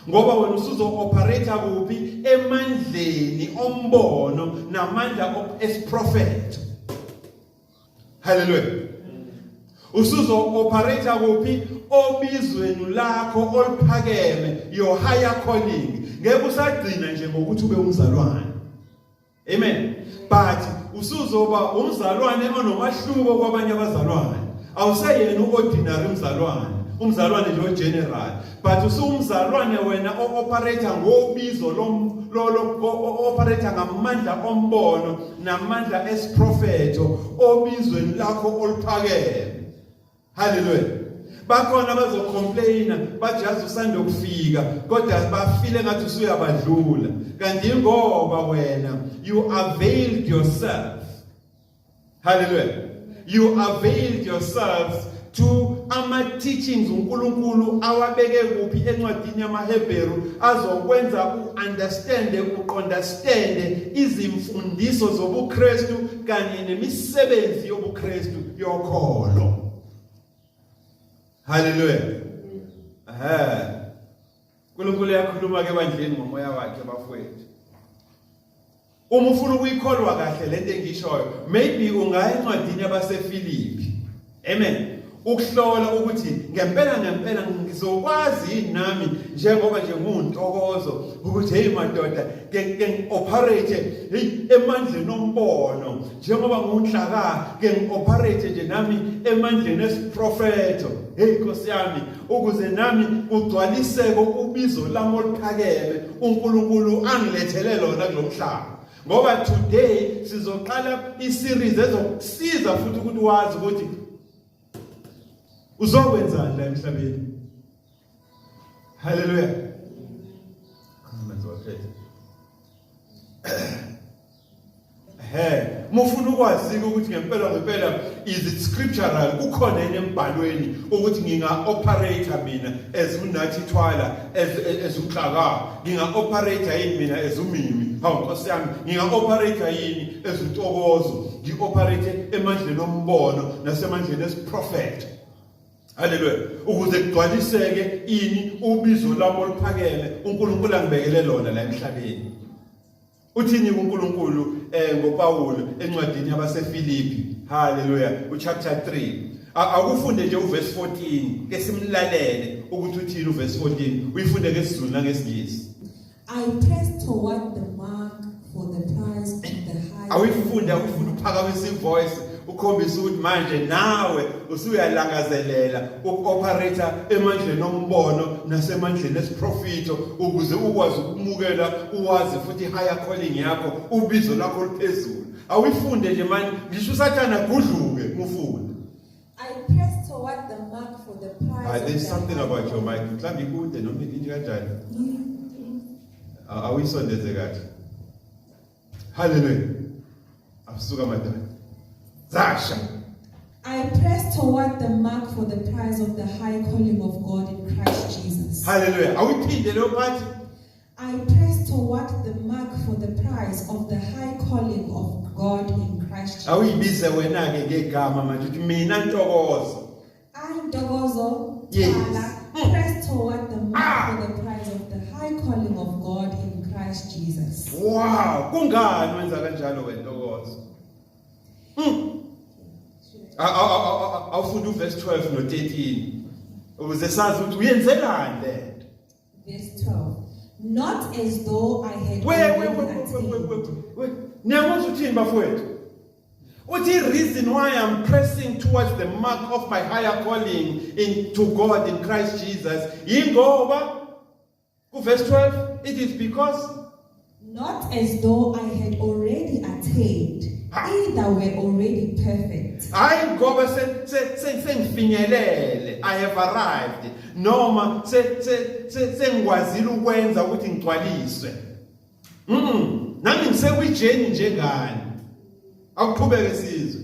Ngoba wena usuzo-operate kuphi? Emandleni oMbono namandla oMprofetha. Hallelujah. Usuzo-operate kuphi? Obizweni lakho oluphakeme, your higher calling. Ngeke usagcina nje ngokuthi ube umzalwane. Amen. But usuzoba umzalwane onomahluko kwabanye abazalwane. Awuseyena uordinary umzalwane nje ogeneral, but usumzalwane wena ooperate ngobizo lo operate ngamandla oMbono namandla esiprofetho obizweni lakho oluphakeme. Hallelujah. bakhona bazocomplaina bajazi usanda ukufika kodwa bafile ngathi usuyabadlula kanti ingoba wena you availed yourself. Hallelujah. You availed yourselves to ama-teachings uNkulunkulu awabeke kuphi encwadini yamaHebheru azokwenza uqondastande izimfundiso zobuKristu kanye nemisebenzi yobuKristu yokholo. Hallelujah. uNkulunkulu yakhuluma ke ebandleni ngomoya wakhe bafowethu. Uma ufuna ukuyikholwa kahle lento engishoyo, maybe ungaya encwadini yabaseFilipi. Amen. Ukuhlola ukuthi ngempela ngizokwazi yini nami njengoba nje nguntokozo ukuthi hey madoda ke operate emandleni oMbono njengoba ngunhlaka ke operate nje nami emandleni esiProfetha. Hey Nkosi yami ukuze nami ugcwaliseke ubizo lami oluphakeme uNkulunkulu angilethele lona kulomhlaba. Ngoba today sizoqala iseries ezokusiza futhi ukuthi wazi ukuthi uzokwenzani la emhlabeni. Hallelujah. Mufuna ukwazi ukuthi ngempela is it scriptural kukhona yini embhalweni ukuthi nginga-operate mina as uNathi Twala as uKholo nginga-operate yini mina as uMimi hawu Nkosi yami nginga-operate yini as uNtokozo ngi-operate emandleni oMbono nasemandleni esiProfetha. Hallelujah. Ukuze kugcwaliseke ini ubizo lami oluphakeme uNkulunkulu angibekele lona la emhlabeni. Uthini uNkulunkulu ngoPawulo encwadini yabaseFilipi. Hallelujah. Chapter 3. Akufunde nje uverse 14 ke simlalele ukuthi uthini uverse 14. Uyifunde ngesizulu nangesingisi. I press toward the mark for the prize of the high. Awuyifunde uphakamisa ivoice ukhombisa ukuthi manje nawe usuyalangazelela ukoperate emandleni oMbono nasemandleni esiProfetha ukuze ukwazi ukumukela uwazi futhi higher calling yakho ubizo lakho oluphezulu. Awuyifunde nje manje ngisho usathana gudluke mufunde. I press toward the mark for the prize. There's something about your mic. Mhlambe ikude noma inje kanjani? Awuyisondeze kahle. Hallelujah. Asuka madodana. Zasha. I press toward the mark for the prize of the high calling of God in Christ Jesus. Hallelujah. Awuyiphinde leyo part. I press toward the mark for the prize of the high calling of God in Christ Jesus. Awuyibize wena ke ngegama manje uthi mina Ntokozo. I Ntokozo Yes. press toward the mark for the prize of the high calling of God in Christ Jesus. Wow, kungani wenza kanjalo wena Ntokozo? Awufunda uverse 12 no13 ukuze sazi ukuthi uyenzelani lento. Verse 12. Not as though I had wait. Niyamuzwa uthini bafowethu? Uthi reason why I'm pressing towards the mark of my higher calling into God in Christ Jesus. Yingoba verse 12 it is because not as though I had already attained, either were already perfect. I have arrived. Noma sengikwazile ukwenza ukuthi ngigcwaliswe. Nami ngisekwijeni njengani. Akuqhubeke sizwe.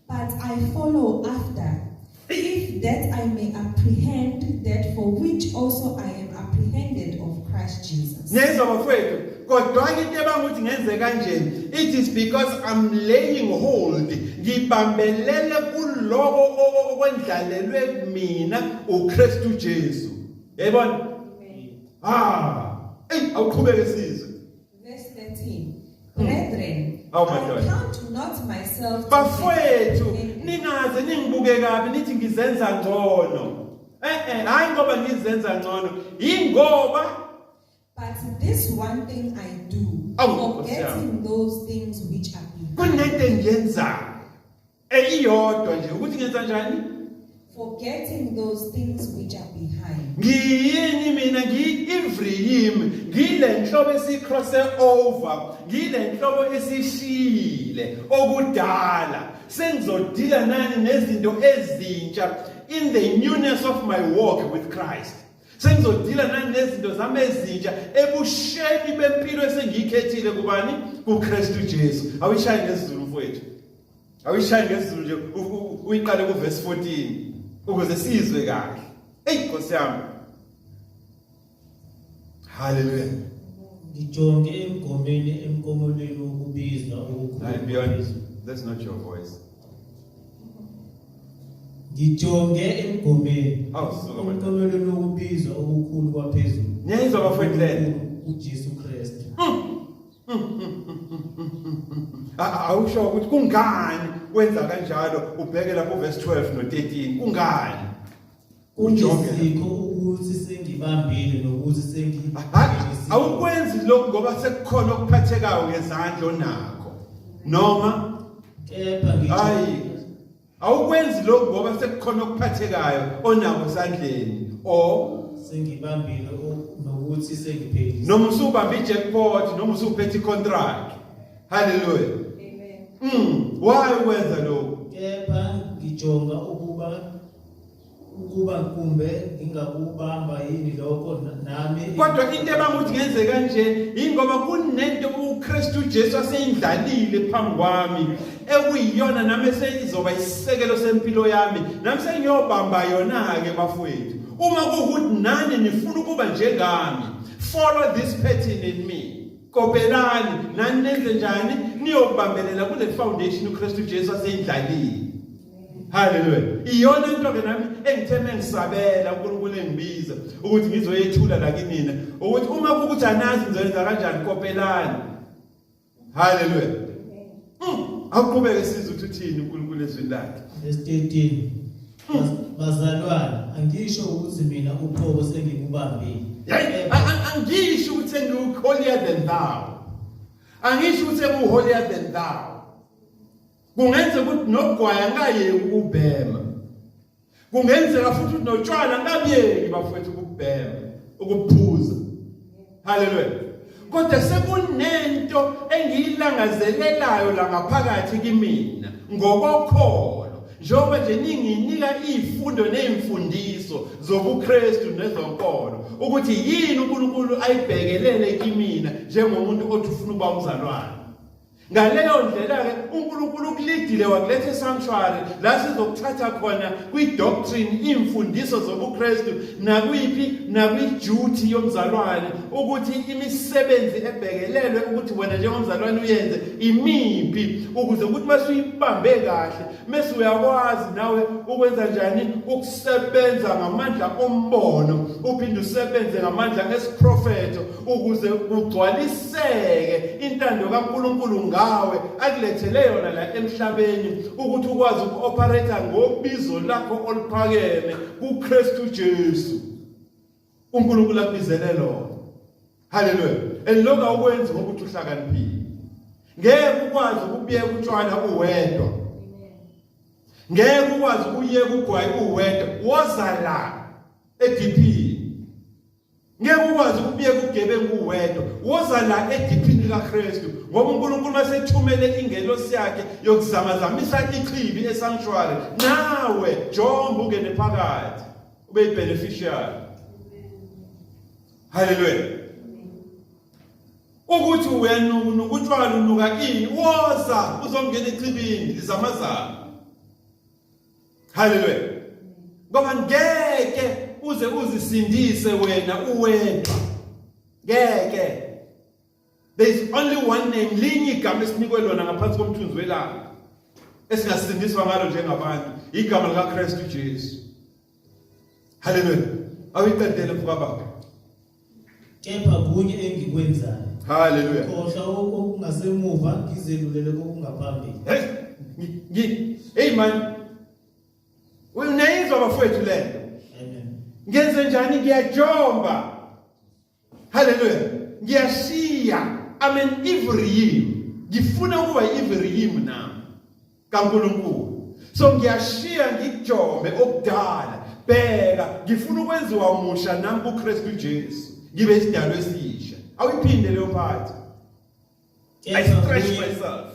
But I follow after, if that I may apprehend that for which also I am apprehended of Christ Jesus. Neza bafowethu, kodwa into ebanguthi ngenze kanjeni, it is because I'm laying hold, ngibambelele kuloko okwendlalelwe mina uKristu Jesu. Yayibona? Awuqhubeke sizwe. Verse 13. Brethren, Oh my God. I count not myself to Bafowethu, be ningaze ningibuke kabi nithi ngizenza ngcono. Hayi ngoba ngizenza ngcono, ingoba but this one thing I do, forgetting those things which are behind. kunento engiyenzayo. Iyodwa nje ukuthi ngenza njani? Forgetting those things which are behind. Ngiyini mina Ephraim, ngile nhlobo esikrosse over, ngile nhlobo esishile okudala. Sengizodila nani nezinto ezintsha in the newness of my walk with Christ. Sengizodila nanezinto zami ezintsha ebusheni bempilo esengiyikhethile kubani? KuKristu Jesu. Awushaye ngesizulu mfowethu. Awushaye ngesizulu nje uyiqale kuverse 14 ukuze sizwe kahle. Hey Nkosi yami. Hallelujah. Ngijonge emkomolweni wokubizwa Beyond, that's not your voice. Ngijonge emkomeni Awusuka wokubizwa okukhulu kwaphezulu. Niyayizwa bafowethu lena? uJesu Kristu. Awusho ukuthi kungani wenza kanjalo ubheke lapho verse 12 no 13 kungani? Unjongeko ukuthi sengibambile nokuthi sengibambile. Awukwenzi lokho ngoba sekukhona okuphathekayo ngezandla onakho. Noma kepha ngithi awukwenzi lokho ngoba sekukhona okuphathekayo onakho esandleni o sengibambile nokuthi sengiphelile. noma usubamba ijackpot noma usuphethe icontract. Hallelujah. Amen. Why wenza lokho? Kepha ngijonga ukuba kumbe ngingakubamba yini lokho nami. Kodwa into ebanguthi ngenze kanje ingoba kunento uKristu Jesu aseyindlalile phambi kwami ekuyiyona nami seyizoba isisekelo sempilo yami nami sengiyobamba yona ke bafowethu. Uma kuukuthi nani nifuna ukuba njengami, follow this pattern in me. Kopelani nani nenze njani niyobambelela kule foundation uKristu Jesu aseyindlalile. Hallelujah. Iyona into ke nami engitheme ngisabela uNkulunkulu engibiza ukuthi ngizoyethula la kinina ukuthi uma kukuthi anazi ngizoyenza kanjani kopelani. Hallelujah. Akuqhubeke sizwe ukuthi uthini uNkulunkulu ezwini lakhe. Verse 13. Bazalwane, angisho ukuthi mina uPhoko sengikubambile. Angisho ukuthi sengiuholier than thou. Angisho ukuthi sengiuholier than thou. Kungenza ukuthi nogwaya ngayeki ukubhema. Kungenzeka futhi ukuthi notshwala ngabiyeki bafethu ukubhema, ukuphuza. Hallelujah. Kodwa sekunento engiyilangazelelayo la ngaphakathi kimina ngokokholo. Njengoba nje ninginika izifundo nezimfundiso zobuKristu nezonkolo ukuthi yini uNkulunkulu ayibhekelele kimina njengomuntu othi ufuna ukuba umzalwane. Ngaleyo ndlela ke uNkulunkulu ukulidile wakulethe sanctuary la sizokuthatha khona kwi-doctrine imfundiso zobuKristu nakwi-duty yomzalwane ukuthi imisebenzi ebhekelelwe ukuthi wena njengomzalwane uyenze imiphi ukuze ukuthi masuyibambe kahle mase uyakwazi nawe ukwenza njani ukusebenza ngamandla oMbono uphinde usebenze ngamandla esiprofetho ukuze ugcwaliseke intando kaNkulunkulu ngawe akulethele yona la emhlabeni ukuthi ukwazi ukuoperate ngobizo lakho oluphakeme kuKristu Jesu. uNkulunkulu akubizele lona. Hallelujah. Elokho awukwenzi ngokuthi uhlakaniphile. Ngeke ukwazi ukubiyeka utshwala uwedwa. Ngeke ukwazi ukuyeka ugwayi uwedwa. Woza la eDP. Ngeke ukwazi ukubiyeka ugebengu uwedwa. Woza la eDP likaKristu. Ngoba uNkulunkulu masethumele ingelosi yakhe yokuzamazamisa ichibi esanctuary. Nawe jomba ungene phakathi. Ube beneficiary. Hallelujah. Ukuthi wena ukutshwala unuka ini woza uzongena echibini lizamazana. Hallelujah. Ngoba ngeke uze uzisindise wena uwedwa. Ngeke. There is only one name linye igama esinikwe lona ngaphansi komthunzi welanga esingasindiswa ngalo njengabantu igama likaKristu Jesu. Hallelujah. Awuyiqedele mfaka baba. Kepha kunye engikwenzayo. Hallelujah. Khohla okungasemuva ngizelulele kokungaphambili. Hey man. Unayizwa bafowethu lento. Amen. Ngenze njani ngiyajomba. Hallelujah. Ngiyashiya. Amen Ivriyim. Ngifuna ukuba Ivriyim nami kaNkulunkulu. So ngiyashiya ngijombe okudala. Bheka ngifuna ukwenziwa umusha nami kuKristu Jesu. Ngibe isidalo esisha. Awuyiphinde leyo part. I stretch myself.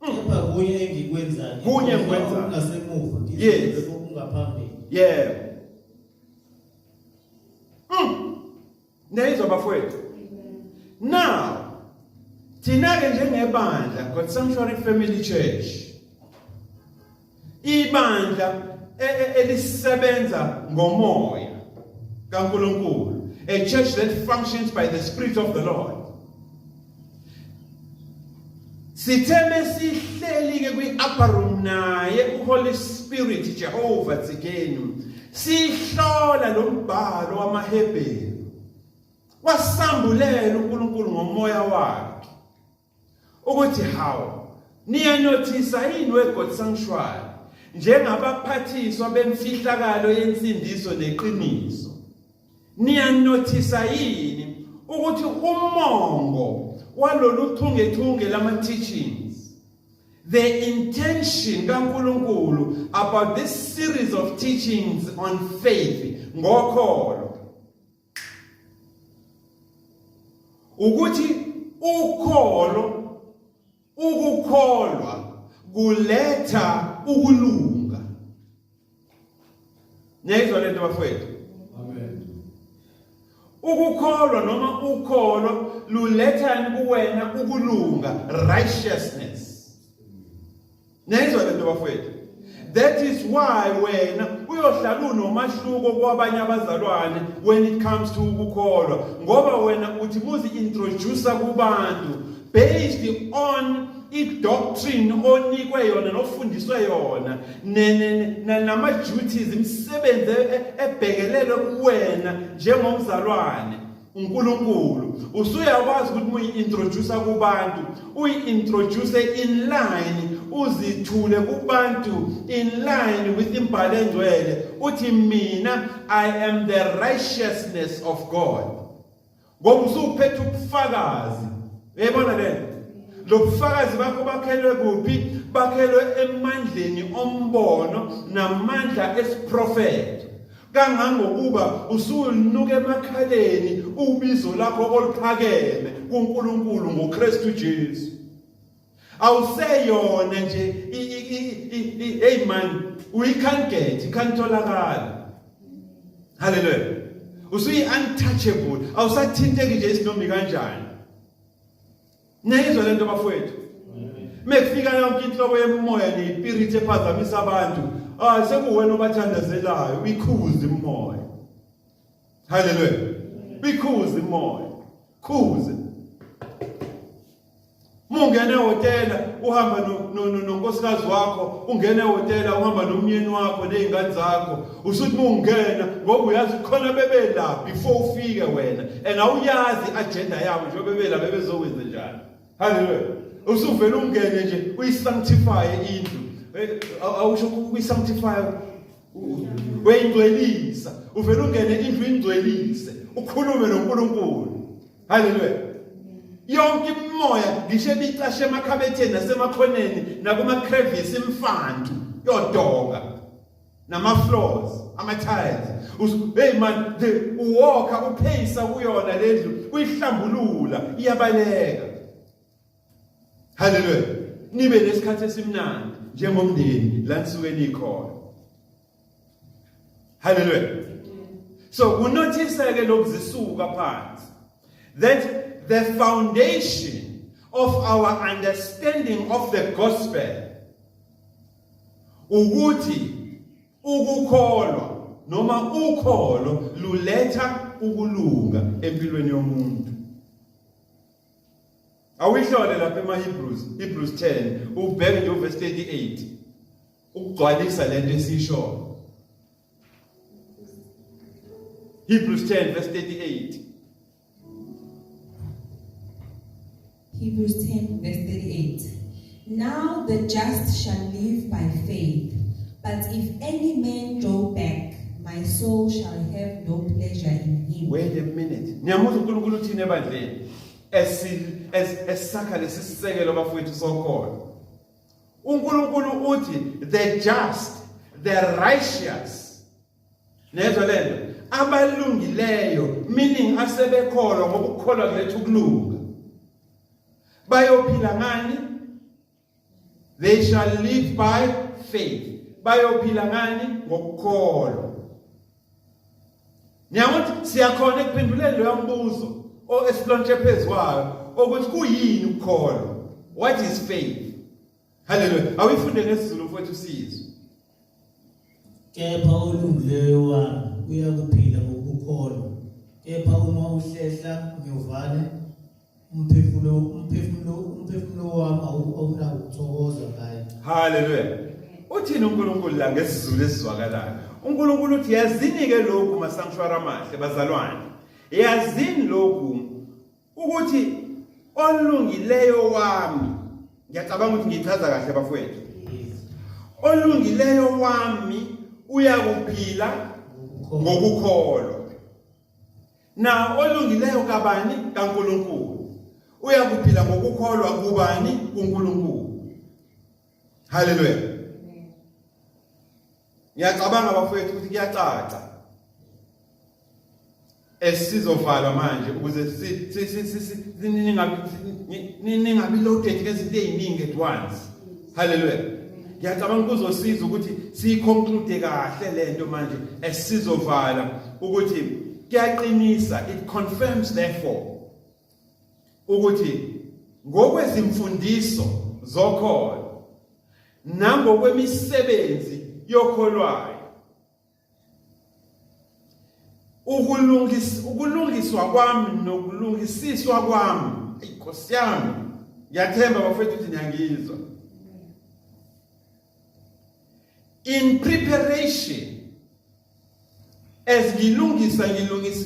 Kepha kunye engikwenzayo. Kunye engikwenzayo. Okungasemuva ngizelulele kokungaphambili. Yeah. Nezwa bafowethu. Now, thina ke njengebandla God Sanctuary Family Church. Ibandla elisebenza ngomoya kaNkulunkulu. A church that functions by the Spirit of the Lord. Sitheme sihleli ke kwi-upper room naye uHoly Spirit Jehovah tsikenu. Sihlola lo mbhalo wamaHebheru. Wasambulela uNkulunkulu ngomoya wakhe. Ukuthi how niyanothisa yini weGod Sanctuary njengabaphathiswa bemfihlakalo yensindiso neqiniso. Niyanothisa yini ukuthi umongo walolu thungethunge lama teachings, the intention kaNkulunkulu about this series of teachings on faith ngokholo ukuthi ukholo ukukholwa kuletha ukulunga. Niyizwa lento bafowethu? Amen. Ukukholwa noma ukholo lulethani kuwena ukulunga, righteousness. Niyizwa lento bafowethu? That is why wena uyohlala unomahluko kwabanye abazalwane when it comes to ukukholwa, ngoba wena uthi muzi introduce kubantu based on i-doctrine onikwe yona nofundiswe yona nama duties imisebenzi ebhekelele kuwena njengomzalwane uNkulunkulu. Usuyakwazi ukuthi uyi-introduce kubantu, uyi-introduce in line, uzithule kubantu in line with imbhalo engcwele uthi mina I am the righteousness of God. Ngoba usuphethe ubufakazi. Uyabona lento? Lo bufakazi bakho bakhelwe kuphi? Bakhelwe emandleni oMbono namandla esiprofetha. Kangangokuba usulunuka emakhaleni ubizo lakho oluphakeme kuNkulunkulu ngoKristu Jesu. Awuseyona nje hey man, we can't get, ikantolakala. Hallelujah. Usuyi untouchable, awusathinteki nje isinomi kanjani. Niyizwa lento bafowethu? Mekufika yonke inhlobo yemoya nespirit ephazamisa abantu, sekuwena obathandazelayo, uyikhuze umoya. Hallelujah. Uyikhuze umoya. Khuze. Ungena ehotela uhamba nonkosikazi wakho, ungena ehotela uhamba nomyeni wakho nezingane zakho, usuthi ungena ngoba uyazi khona bebela before ufike wena and awuyazi agenda yabo nje bebela bebezokwenza njani. Hallelujah. Usuvela ungene nje uyisanctify indlu. Awusho uyisanctify weyingcwelisa. Uvela ungene indlu ingcwelise, ukhulume noNkulunkulu. Hallelujah. Yonke imoya ngisho ebicashe emakhabetheni nasemakhoneni nakuma crevice imfantu yodonga nama floors ama tiles. Hey man, uwalka upheyisa kuyona lendlu uyihlambulula iyabaleka. Hallelujah. Nibe lesikhathi esimnandi njengomndeni la nisuke nikhona. Hallelujah. So kunothise ke lokuzisuka phansi that the foundation of our understanding of the gospel ukuthi ukukholwa noma ukholo luletha ukulunga empilweni yomuntu. Awihlole lapha eHebrews 10 ubheke nje verse 38 ukugcwalisa lento esisho. Hebrews 10 verse 38. Hebrews 10 verse 38. Now the just shall live by faith, but if any man draw back, my soul shall have no pleasure in him. Wait a minute. Niyamuza uNkulunkulu uthini ebandleni? Esakha lesisekelo bafowethu sokholo. uNkulunkulu uthi the just, the righteous. Nezwa lento, abalungileyo, meaning asebekholwa ngoba ukukholwa kuletha ukulunga. Bayophila ngani? They shall live by faith. bayophila ngani ngokukholwa. Ngiyakuthi siyakhona ekuphenduleni lo mbuzo esihlontshe phezwayo ukuthi kuyini ukukholwa? What is faith? Hallelujah. Awifunde ngesizulu mfowethu sizwe. Kepha olungileyo wami uyakuphila ngokukholwa. Kepha uma uhlehla nyovane umphefumulo wami awunako ukuthokoza ngaye. Hallelujah. Uthini uNkulunkulu la ngesizulu esizwakalayo? uNkulunkulu uthi yazini ke lokhu masanctuary amahle bazalwane. Yazini lokhu ukuthi olungileyo wami, ngiyacabanga ukuthi ngichaza kahle bafowethu. Olungileyo wami uyakuphila ngokukholwa. Na olungileyo kabani kaNkulunkulu uyakuphila ngokukholwa kubani kuNkulunkulu. Hallelujah. Ngiyacabanga bafowethu ukuthi kuyacaca esizovala manje ukuze ningabi loaded ngezinto eziningi at once. Hallelujah. Ngiyacabanga kuzosiza ukuthi siyiconclude kahle lento manje esizovala ukuthi kuyaqinisa, it confirms therefore ukuthi ngokwezimfundiso zokholo nangokwemisebenzi yokholwayo ukulungiswa kwami nokulungisiswa kwami, Nkosi yami, ngiyathemba bafethu ukuthi niyangizwa. In preparation as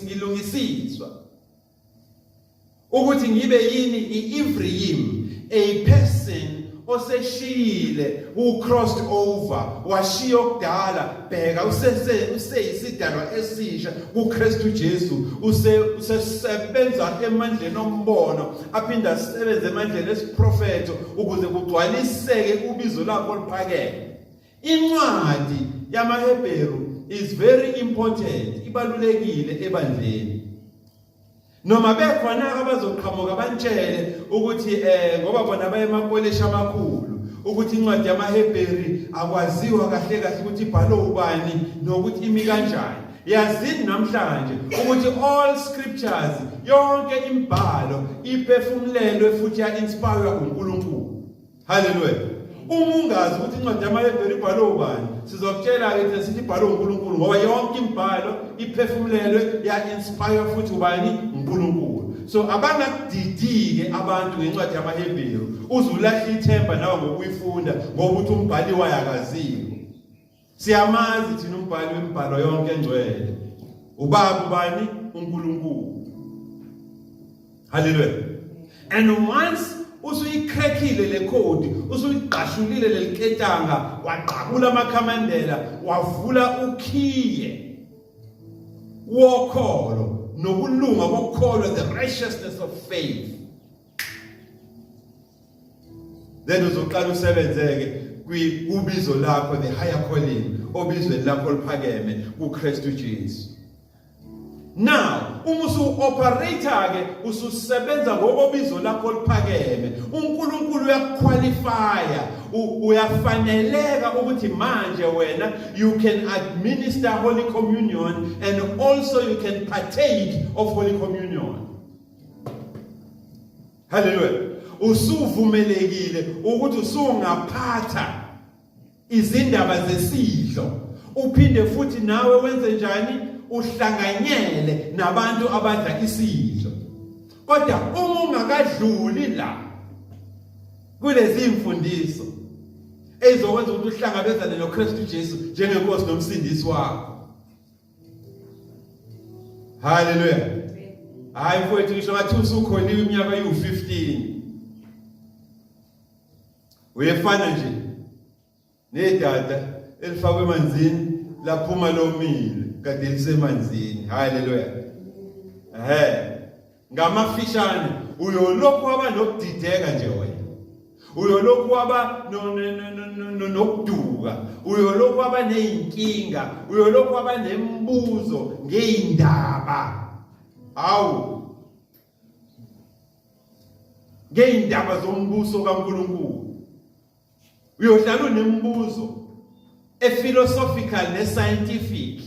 ngilungisiswa ukuthi ngibe yini Ephraim, a person oseshile who crossed over washiya okudala bheka useyisidalwa esisha kuKristu Jesu usesebenza emandleni oMbono aphinda asebenze emandleni esiprofetho ukuze kugcwaliseke ubizo lakho oluphakeme. Incwadi yamaHebheru is very important, ibalulekile ebandleni. Noma bekhona abazoqhamuka bantshele ukuthi ngoba bona baye emakolesha amakhulu ukuthi incwadi yamaHebheru akwaziwa kahle kahle ukuthi ibhalwe ubani nokuthi imi kanjani. Yazini namhlanje ukuthi all scriptures, yonke imibhalo iphefumulelwe futhi ya-inspire uNkulunkulu. Hallelujah. Uma ungazi ukuthi incwadi yamaHebheru ibhalwe ubani, sizokutshela ukuthi sithi ibhalwe uNkulunkulu ngoba yonke imibhalo iphefumulelwe ya-inspire futhi ubani uNkulunkulu. So abangakudidike abantu ngencwadi yamaHebheru uzulahla ithemba nawe ngokuyifunda ngoba uthi umbhali wayakaziwe. Siyamazi thina umbhali wemibhalo yonke engcwele ubaba ubani uNkulunkulu. Hallelujah. And once usuyikrekhile le code, usuyiqashulile leliketanga, waqabula amakhamandela, wavula ukhiye wokholo nokulunga kokholwa, the righteousness of faith. Then uzoqala usebenzeke kubizo lakho, the higher calling, obizweni lakho liphakeme kuKristu Jesu. Now, operator ke ususebenza ngokobizo lakho liphakeme. uNkulunkulu uyaqualifya, uyafaneleka ukuthi manje wena you can administer Holy Communion and also you can partake of Holy Communion. Hallelujah. Usuvumelekile ukuthi usungaphatha izindaba zesidlo, uphinde futhi nawe wenze njani? Uhlanganyele nabantu abadla isidlo. Kodwa uma ungakadluli la kulezi imfundiso ezokwenza ukuthi uhlangabezane noKristu Jesu njengenkosi nomsindisi wakho. Hallelujah. Hayi mfowethu ngisho ngathi usukholiwe iminyaka eyi-15 uyefana nje nedada elifakwe emanzini laphuma lomile kade lisemanzini. Hallelujah. Ngamafishane uyolokhu waba nokudideka nje wena, uyolokhu waba nokuduka, uyolokhu waba neyinkinga, uyolokhu waba nembuzo ngeindaba, ngeindaba zombuso kaNkulunkulu. Uyohlala unembuzo a philosophical ne scientific,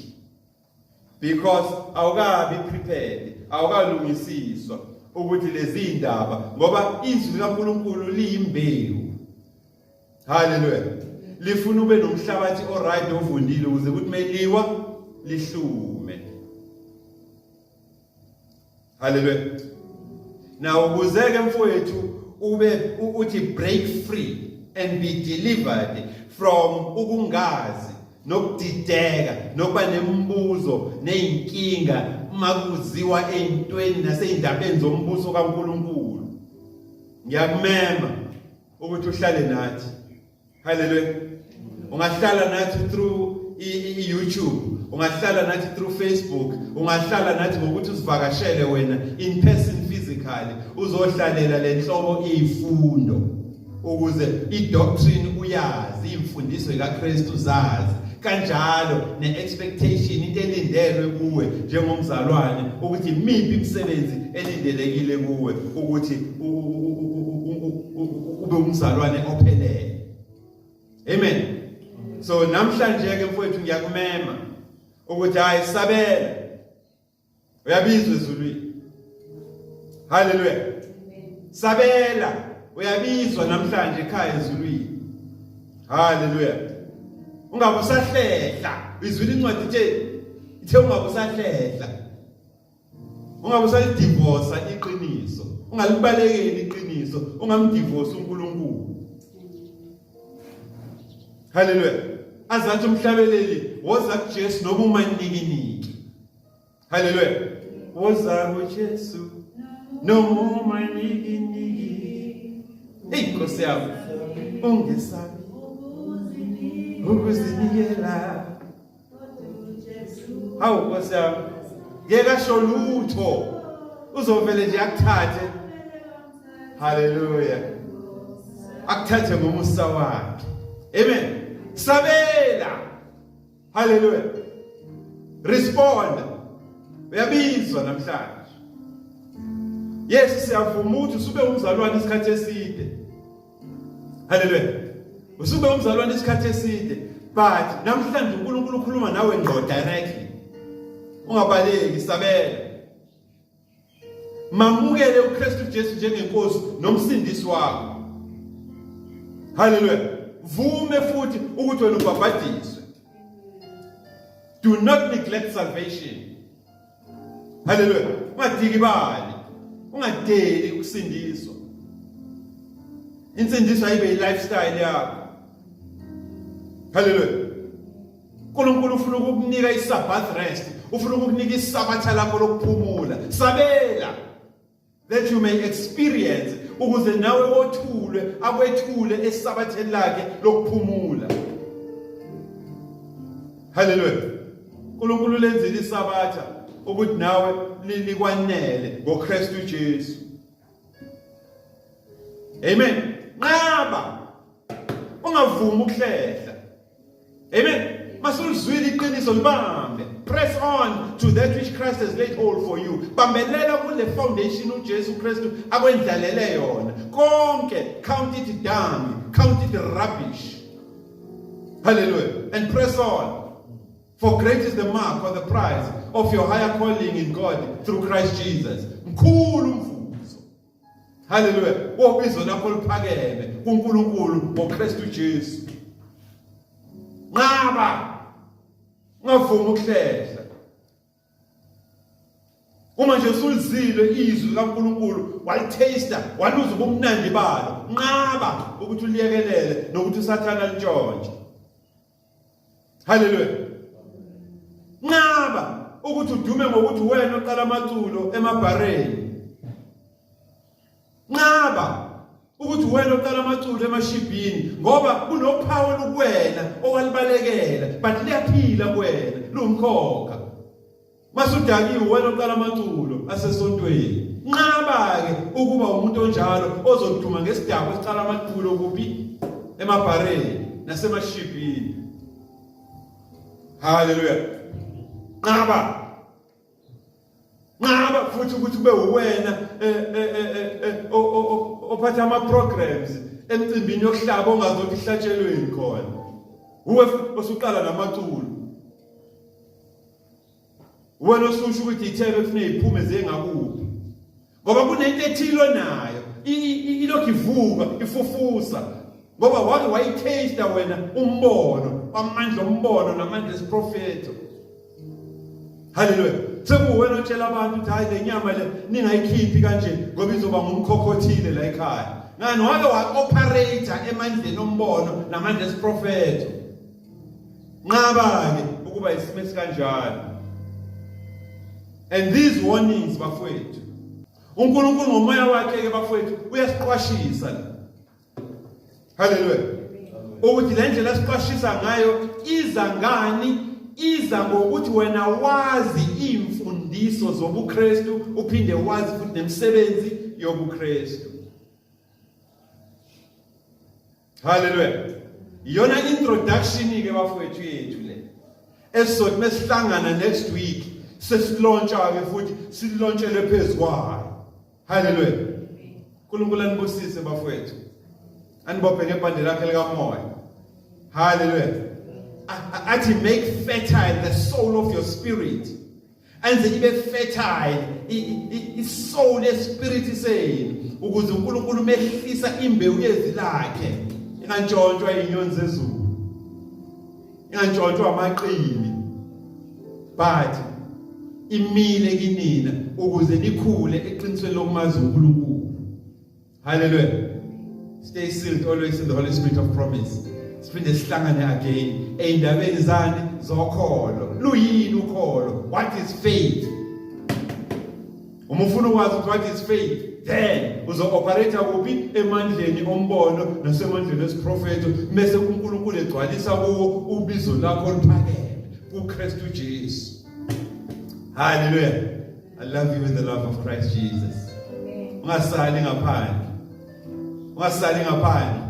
because awukabi prepared, awukalungisiswa ukuthi lezi indaba ngoba izwi likaNkulunkulu liyimbewu. Hallelujah. Lifuna ube nomhlabathi oright ovundile ukuze ukuthi meliwa lihlume. Hallelujah. Now ukuzeke mfowethu ube uthi break free and be delivered from ukungazi nokudideka nokuba nembuzo neinkinga makuziwa eintweni naseyindabeni zombuso kaNkulunkulu. Ngiyakumema ukuthi uhlale nathi. Hallelujah. Ungahlala nathi through YouTube, ungahlala nathi through Facebook, ungahlala nathi ngokuthi usivakashele wena in person physically, uzohlalela lenhlobo izifundo ukuze idoctrine uyazi, imfundiso kaKristu zazi. Kanjalo ne-expectation into elindelwe kuwe njengomzalwane ukuthi imiphi imisebenzi elindelekile kuwe ukuthi ube umzalwane ophelele. Amen. So namhlanje ke mfowethu ngiyakumema ukuthi hayi sabela. Uyabizwa ezulwini. Hallelujah. Sabela. Uyabizwa namhlanje ekhaya ezulwini. Hallelujah. Ungabe usahlehla, izwile incwadi ithe ungabe usahlehla. Ungabe usalidivorce iqiniso, ungalibalekeli iqiniso, ungamdivorce uNkulunkulu. Hallelujah. Azathi umhlabeleli woza kuJesu noma umanikiniki. Hallelujah. Woza kuJesu noma umanikiniki. Inkosi yami ungesabi ukuzinikela. Hawu Nkosi yami ngeke asho lutho uzovele nje akuthathe. Hallelujah. Akuthathe ngomusa wakhe. Amen. Sabela. Hallelujah. Respond. Uyabizwa namhlanje. Yes, siyavuma ukuthi usube umzalwane isikhathi eside. Hallelujah. Usube umzalwane isikhathi eside, but namhlanje uNkulunkulu ukhuluma nawe ngqo directly. Ungabaleki, sabela. Mamukele uKristu Jesu njengenkosi nomsindisi wakho. Hallelujah. Vume futhi ukuthi wena ubhabhadiswe. Do not neglect salvation. Hallelujah. Ungadikibali. Ungadeli ukusindiswa. Insindiso ayibe lifestyle yakho. Hallelujah. uNkulunkulu ufuna ukukunika iSabbath rest, ufuna ukukunika isabatha lakho lokuphumula. Sabela that you may experience ukuze nawe wothulwe akwethule esabatheni lakhe lokuphumula. Hallelujah. uNkulunkulu lenzile isabatha ukuthi nawe likwanele ngoKristu Jesu. Amen. Nqaba ungavumi ukuhlehla. Amen. Masulizwile iqiniso libambe. Press on to that which Christ has laid hold for you. Bambelela kule foundation uJesu Kristu akwendlalele yona. Konke count it dung, count it rubbish. Hallelujah. And press on. For great is the mark or the prize of your higher calling in God through Christ Jesus. Mkhulu umvuzo. Hallelujah. Wobizo lakho liphakeme kuNkulunkulu ngoKristu Jesu. Nqaba. Ungavumi ukuhlehla. Uma nje usulizile izwi likaNkulunkulu, walitaster, waluza ubumnandi balo. Nqaba ukuthi uliyekelele nokuthi uSathana litshontshe. Hallelujah. Nqaba ukuthi udume ngokuthi wena oqala amaculo emabhareni. Nqaba ukuthi wena oqala amaculo emashibhini ngoba kunophawu lokuwena owalibalekela but liyaphila kuwena lumkhokha. Masudakiwe wena oqala amaculo asesontweni. Nqaba ke ukuba umuntu onjalo ozoduma ngesidabo esiqala amaculo kuphi emabhareni nasemashibhini. Hallelujah. Nqaba futhi ukuthi ube uwena ophatha ama programs emcimbini yokuhlaba ongazothi ihlatshelweni khona. Uwe osuqala namaculo. Wena osusho ukuthi ithebe kufanele iphume zengakuphi. Ngoba kunento ethilo nayo. Ilokhu ivuka, ifufusa. Ngoba wake wayitaste wena uMbono, Amandla oMbono namandla esiProfetha. Hallelujah. Sekuwena otshela abantu ukuthi hayi le nyama le ningayikhiphi kanje ngoba izoba ngumkhokhothile la ekhaya. Ngani wake wa-operator emandleni oMbono namandla esiProfetha. Nqaba ke ukuba isimo esikanjalo. And these warnings bafowethu. uNkulunkulu ngomoya wakhe ke bafowethu uyasiqwashisa la. Hallelujah. Ukuthi le ndlela esiqwashisa ngayo iza ngani? Iza ngokuthi wena wazi imfundiso zobuKristu uphinde wazi futhi nemisebenzi yobuKristu. Hallelujah. Yona introduction ke bafowethu yethu le. Esizothi mesihlangana next week sesilauncha ke futhi silaunchele phezukwayo. Hallelujah. uNkulunkulu anibusise bafowethu. Anibophe ngebhande lakhe likamoya. Hallelujah. Athi make fertile the soul of your spirit. Enze ibe fertile isoul yespirit iseni ukuze uNkulunkulu mehlisa imbewu yezilakhe ingantshontshwa inyoni zezulu. Ingantshontshwa amaqili. But imile kinina ukuze nikhule eqinisweni lokumazi uNkulunkulu. Hallelujah. Stay sealed always in the Holy Spirit of promise. Siphinde sihlangane again eindabeni zani zokholo. Luyini ukholo? What is faith? Uma ufuna ukwazi ukuthi what is faith, then uzo-operate kuphi? Emandleni oMbono nasemandleni esiProfetha bese uNkulunkulu egcwalisa kuwo ubizo lakho oluphakeme kuKristu Jesu. Hallelujah. I love you with the love of Christ Jesus. Ungasali ngaphandle. Ungasali ngaphandle.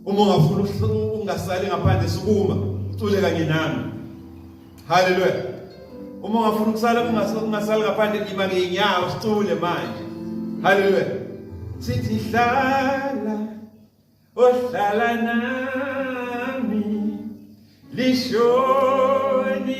Uma ungafuna ungasali ngaphandle sukuma ucule kanye nami. Hallelujah. Uma ungafuna ukusala ungasali ngaphandle ima ngeenyawo sicule manje. Hallelujah. Sithi hlala ohlala nami lishoni